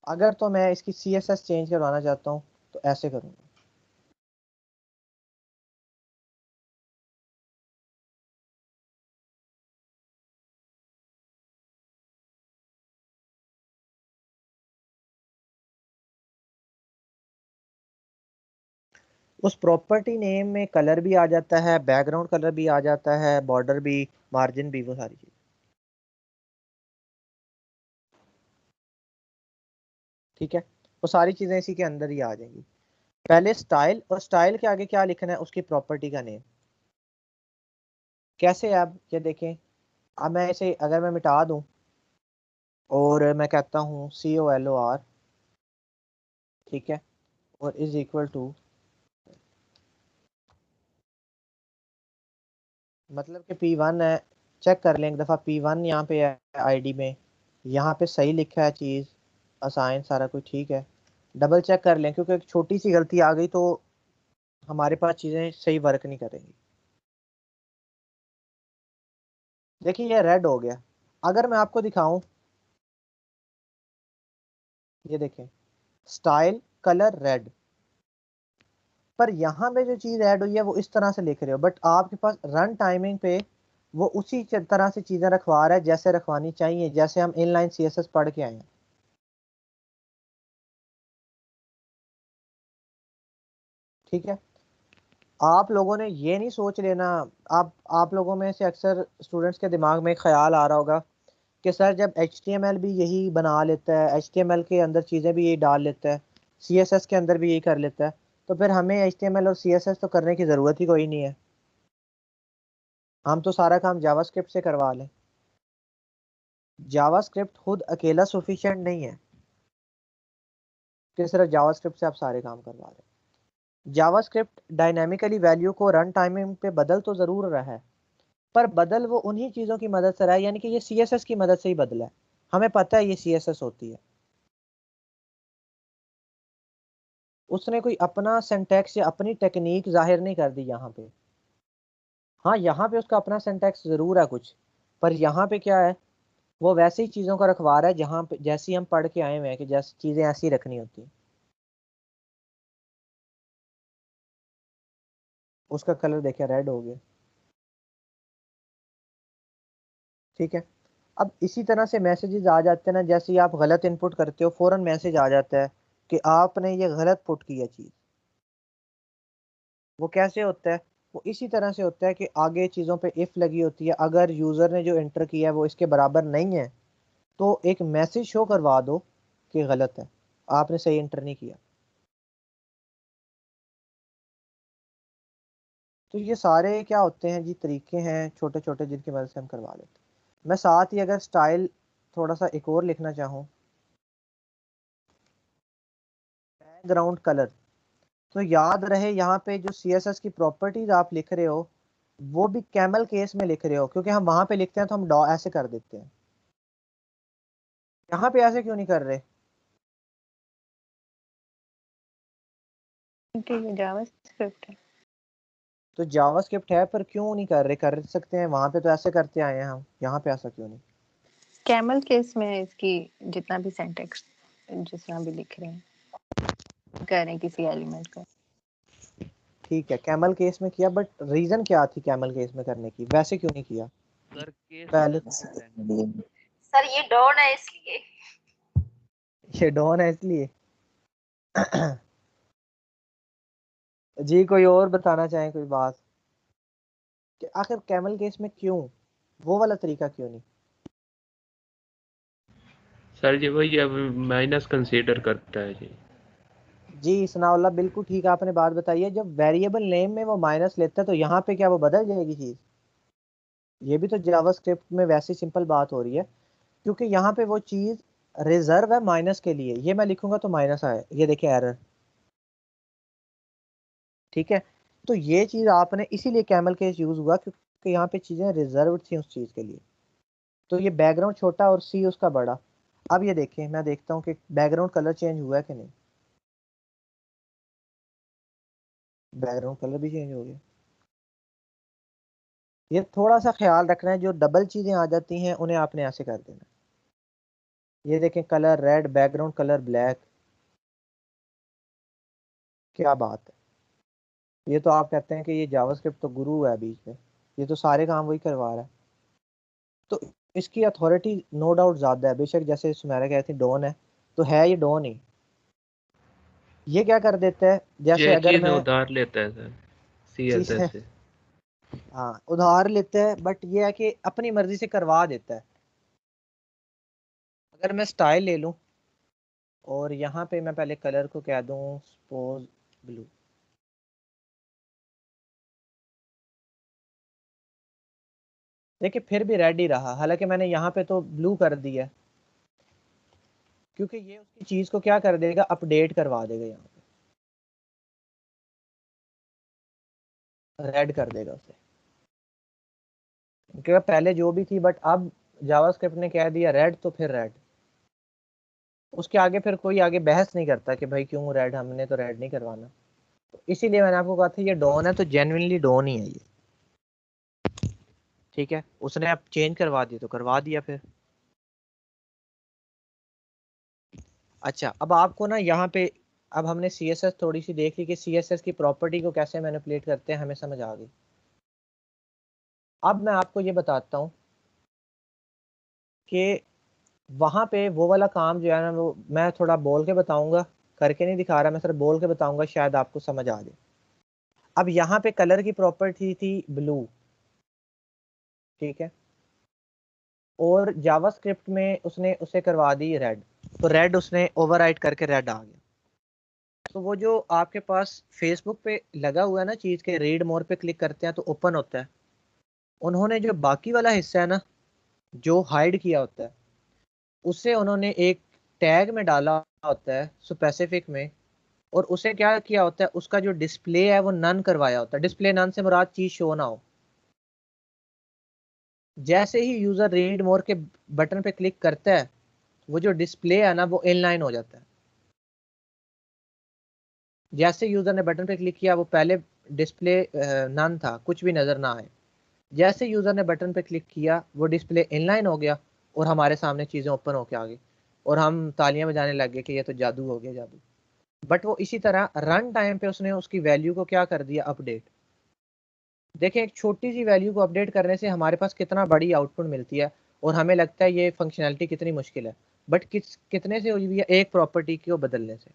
अगर तो मैं इसकी CSS चेंज करवाना चाहता हूँ तो ऐसे करूँगा। उस प्रॉपर्टी नेम में कलर भी आ जाता है, बैकग्राउंड कलर भी आ जाता है, बॉर्डर भी, मार्जिन भी, वो सारी चीज़। ठीक है, वो सारी चीज़ें इसी के अंदर ही आ जाएंगी। पहले स्टाइल, और स्टाइल के आगे क्या लिखना है, उसकी प्रॉपर्टी का नेम। कैसे आप ये देखें, अब मैं इसे अगर मैं मिटा दूं और मैं कहता हूँ COLOR, ठीक है, और इज इक्वल टू, मतलब कि P1 है, चेक कर लें एक दफ़ा P1 यहाँ पे है ID में, यहाँ पे सही लिखा है चीज़, असाइन सारा कुछ ठीक है, डबल चेक कर लें क्योंकि एक छोटी सी गलती आ गई तो हमारे पास चीज़ें सही वर्क नहीं करेंगी। देखिए ये रेड हो गया। अगर मैं आपको दिखाऊं, ये देखें, स्टाइल कलर रेड, पर यहाँ पे जो चीज़ ऐड हुई है वो इस तरह से लिख रहे हो, बट आपके पास रन टाइमिंग पे वो उसी तरह से चीज़ें रखवा रहा है जैसे रखवानी चाहिए, जैसे हम इनलाइन CSS पढ़ के आए हैं। ठीक है, आप लोगों ने ये नहीं सोच लेना, आप लोगों में से अक्सर स्टूडेंट्स के दिमाग में ख्याल आ रहा होगा कि सर जब HTML भी यही बना लेता है, HTML के अंदर चीज़ें भी यही डाल लेता है, CSS के अंदर भी यही कर लेता है, तो फिर हमें HTML और CSS तो करने की ज़रूरत ही कोई नहीं है, हम तो सारा काम जावास्क्रिप्ट से करवा लें। जावास्क्रिप्ट खुद अकेला सफिशिएंट नहीं है कि सिर्फ जावास्क्रिप्ट से आप सारे काम करवा रहे हैं। जावास्क्रिप्ट डायनामिकली वैल्यू को रन टाइमिंग पे बदल तो ज़रूर रहा है, पर बदल वो उन्हीं चीज़ों की मदद से रहा है, यानी कि ये CSS की मदद से ही बदला है। हमें पता है ये CSS होती है, उसने कोई अपना सिंटैक्स या अपनी टेक्निक जाहिर नहीं कर दी यहाँ पे। हाँ, यहाँ पे उसका अपना सिंटैक्स ज़रूर है कुछ, पर यहाँ पे क्या है, वो वैसे ही चीज़ों का रखवा रहा है जहाँ पे जैसी हम पढ़ के आए हुए हैं कि जैसी चीज़ें ऐसी रखनी होती हैं। उसका कलर देखिए रेड हो गया। ठीक है, अब इसी तरह से मैसेजेस आ जाते हैं ना, जैसे ही आप गलत इनपुट करते हो फौरन मैसेज आ जाता है कि आपने ये गलत पुट किया चीज़। वो कैसे होता है, वो इसी तरह से होता है कि आगे चीज़ों पे इफ़ लगी होती है, अगर यूज़र ने जो एंटर किया है वो इसके बराबर नहीं है तो एक मैसेज शो करवा दो कि गलत है, आपने सही एंटर नहीं किया। तो ये सारे क्या होते हैं जी, तरीके हैं छोटे छोटे जिनकी मदद से हम करवा लेते हैं। मैं साथ ही अगर स्टाइल थोड़ा सा एक और लिखना चाहूँ, बैकग्राउंड कलर, तो याद रहे यहाँ पे जो CSS की प्रॉपर्टीज आप लिख रहे हो वो भी कैमल केस में लिख रहे हो, क्योंकि हम वहां पे लिखते हैं तो हम डॉ ऐसे कर देते हैं, यहाँ पे ऐसे क्यों नहीं कर रहे? क्योंकि ये जावास्क्रिप्ट है। तो जावास्क्रिप्ट है पर क्यों नहीं कर रहे? कर सकते हैं, वहां पे तो ऐसे करते आए हैं हम, यहाँ पे ऐसा क्यों नहीं? कैमल केस में इसकी जितना भी सिंटैक्स जिस तरह भी लिख रहे हैं करें किसी एलिमेंट का। ठीक है, कैमल केस में किया, बट रीजन क्या थी कैमल केस में करने की, वैसे क्यों नहीं किया सर केस पहले? सर ये डॉन है इसलिए। ये डॉन है इसलिए। जी कोई और बताना चाहे कोई बात कि आखिर कैमल केस में क्यों, वो वाला तरीका क्यों नहीं? सर जी वही अब माइनस कंसीडर करता है जी। जी सनाउल्लाह, बिल्कुल ठीक आपने बात बताई है, जब वेरिएबल नेम में वो माइनस लेता है तो यहाँ पे क्या वो बदल जाएगी चीज़? ये भी तो जावास्क्रिप्ट में वैसी सिंपल बात हो रही है, क्योंकि यहाँ पे वो चीज़ रिजर्व है माइनस के लिए, ये मैं लिखूंगा तो माइनस आए, ये देखिए एरर। ठीक है, तो ये चीज़ आपने इसीलिए कैमल केस यूज़ हुआ क्योंकि यहाँ पे चीज़ें रिजर्व थी उस चीज़ के लिए। तो ये बैकग्राउंड छोटा और सी उसका बड़ा। अब ये देखें, मैं देखता हूँ कि बैकग्राउंड कलर चेंज हुआ है कि नहीं। बैकग्राउंड कलर भी चेंज हो गया। ये थोड़ा सा ख्याल रखना है, जो डबल चीज़ें आ जाती हैं उन्हें आपने ऐसे कर देना। ये देखें colour red, background colour black, क्या बात है। ये तो आप कहते हैं कि ये जावास्क्रिप्ट तो गुरु है बीच में, ये तो सारे काम वही करवा रहा है। तो इसकी अथॉरिटी नो डाउट ज़्यादा है, बेशक जैसे सुमेरा कहती डॉन है, तो है ये डॉन ही। ये क्या कर देता है, जैसे ये अगर चीज़ मैं उधार लेता है सर चीज़ें, CSS से। हाँ उधार लेता है, बट ये है कि अपनी मर्जी से करवा देता है। अगर मैं स्टाइल ले लूं और यहाँ पे मैं पहले कलर को कह दूं सपोज ब्लू, देखिए फिर भी रेड ही रहा, हालांकि मैंने यहाँ पे तो ब्लू कर दिया, क्योंकि ये उसकी चीज को क्या कर देगा, अपडेट करवा देगा, यहाँ पे रेड कर देगा उसे, क्योंकि पहले जो भी थी, बट अब जावास्क्रिप्ट ने कह दिया रेड तो फिर रेड। उसके आगे फिर कोई आगे बहस नहीं करता कि भाई क्यों रेड, हमने तो रेड नहीं करवाना। तो इसीलिए मैंने आपको कहा था ये डॉन है, तो जेन्युइनली डॉन ही है ये, ठीक है। उसने अब चेंज करवा दिया तो करवा दिया फिर। अच्छा, अब आपको ना यहाँ पे, अब हमने CSS थोड़ी सी देख ली कि CSS की प्रॉपर्टी को कैसे मैनिपुलेट करते हैं, हमें समझ आ गई। अब मैं आपको ये बताता हूँ कि वहाँ पे वो वाला काम जो है ना, वो मैं थोड़ा बोल के बताऊंगा, करके नहीं दिखा रहा, मैं सिर्फ बोल के बताऊंगा, शायद आपको समझ आ जाए। अब यहाँ पे कलर की प्रॉपर्टी थी ब्लू, ठीक है, और जावास्क्रिप्ट में उसने उसे करवा दी रेड, तो रेड उसने ओवरराइट करके रेड आ गया। तो वो जो आपके पास फेसबुक पे लगा हुआ है ना चीज़ के, रीड मोर पे क्लिक करते हैं तो ओपन होता है, उन्होंने जो बाकी वाला हिस्सा है ना, जो हाइड किया होता है, उसे उन्होंने एक टैग में डाला होता है स्पेसिफिक में, और उसे क्या किया होता है, उसका जो डिस्प्ले है वो नन करवाया होता है। डिस्प्ले नन से मुराद चीज शो ना हो। जैसे ही यूजर रीड मोर के बटन पे क्लिक करता है, वो जो डिस्प्ले है ना वो इनलाइन हो जाता है। जैसे यूजर ने बटन पे क्लिक किया, वो पहले डिस्प्ले नन था, कुछ भी नजर ना आए। जैसे यूजर ने बटन पे क्लिक किया, वो डिस्प्ले इनलाइन हो गया और हमारे सामने चीजें ओपन होके आ गई, और हम तालियां बजाने लग गए कि ये तो जादू हो गया, जादू। बट वो इसी तरह रन टाइम पे उसने उसकी वैल्यू को क्या कर दिया, अपडेट। देखें, एक छोटी सी वैल्यू को अपडेट करने से हमारे पास कितना बड़ी आउटपुट मिलती है, और हमें लगता है ये फंक्शनैलिटी कितनी मुश्किल है, बट कितने से हुई हुई है, एक प्रॉपर्टी को बदलने से।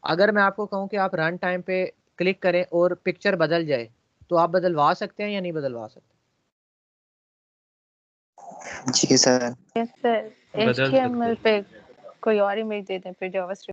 अगर मैं आपको कहूं कि आप रन टाइम पे क्लिक करें और पिक्चर बदल जाए, तो आप बदलवा सकते हैं या नहीं बदलवा सकते? जी सर। यस सर, बदल सकते HTML हैं। पे कोई और इमेज दे दें फिर जावास्क्रिप्ट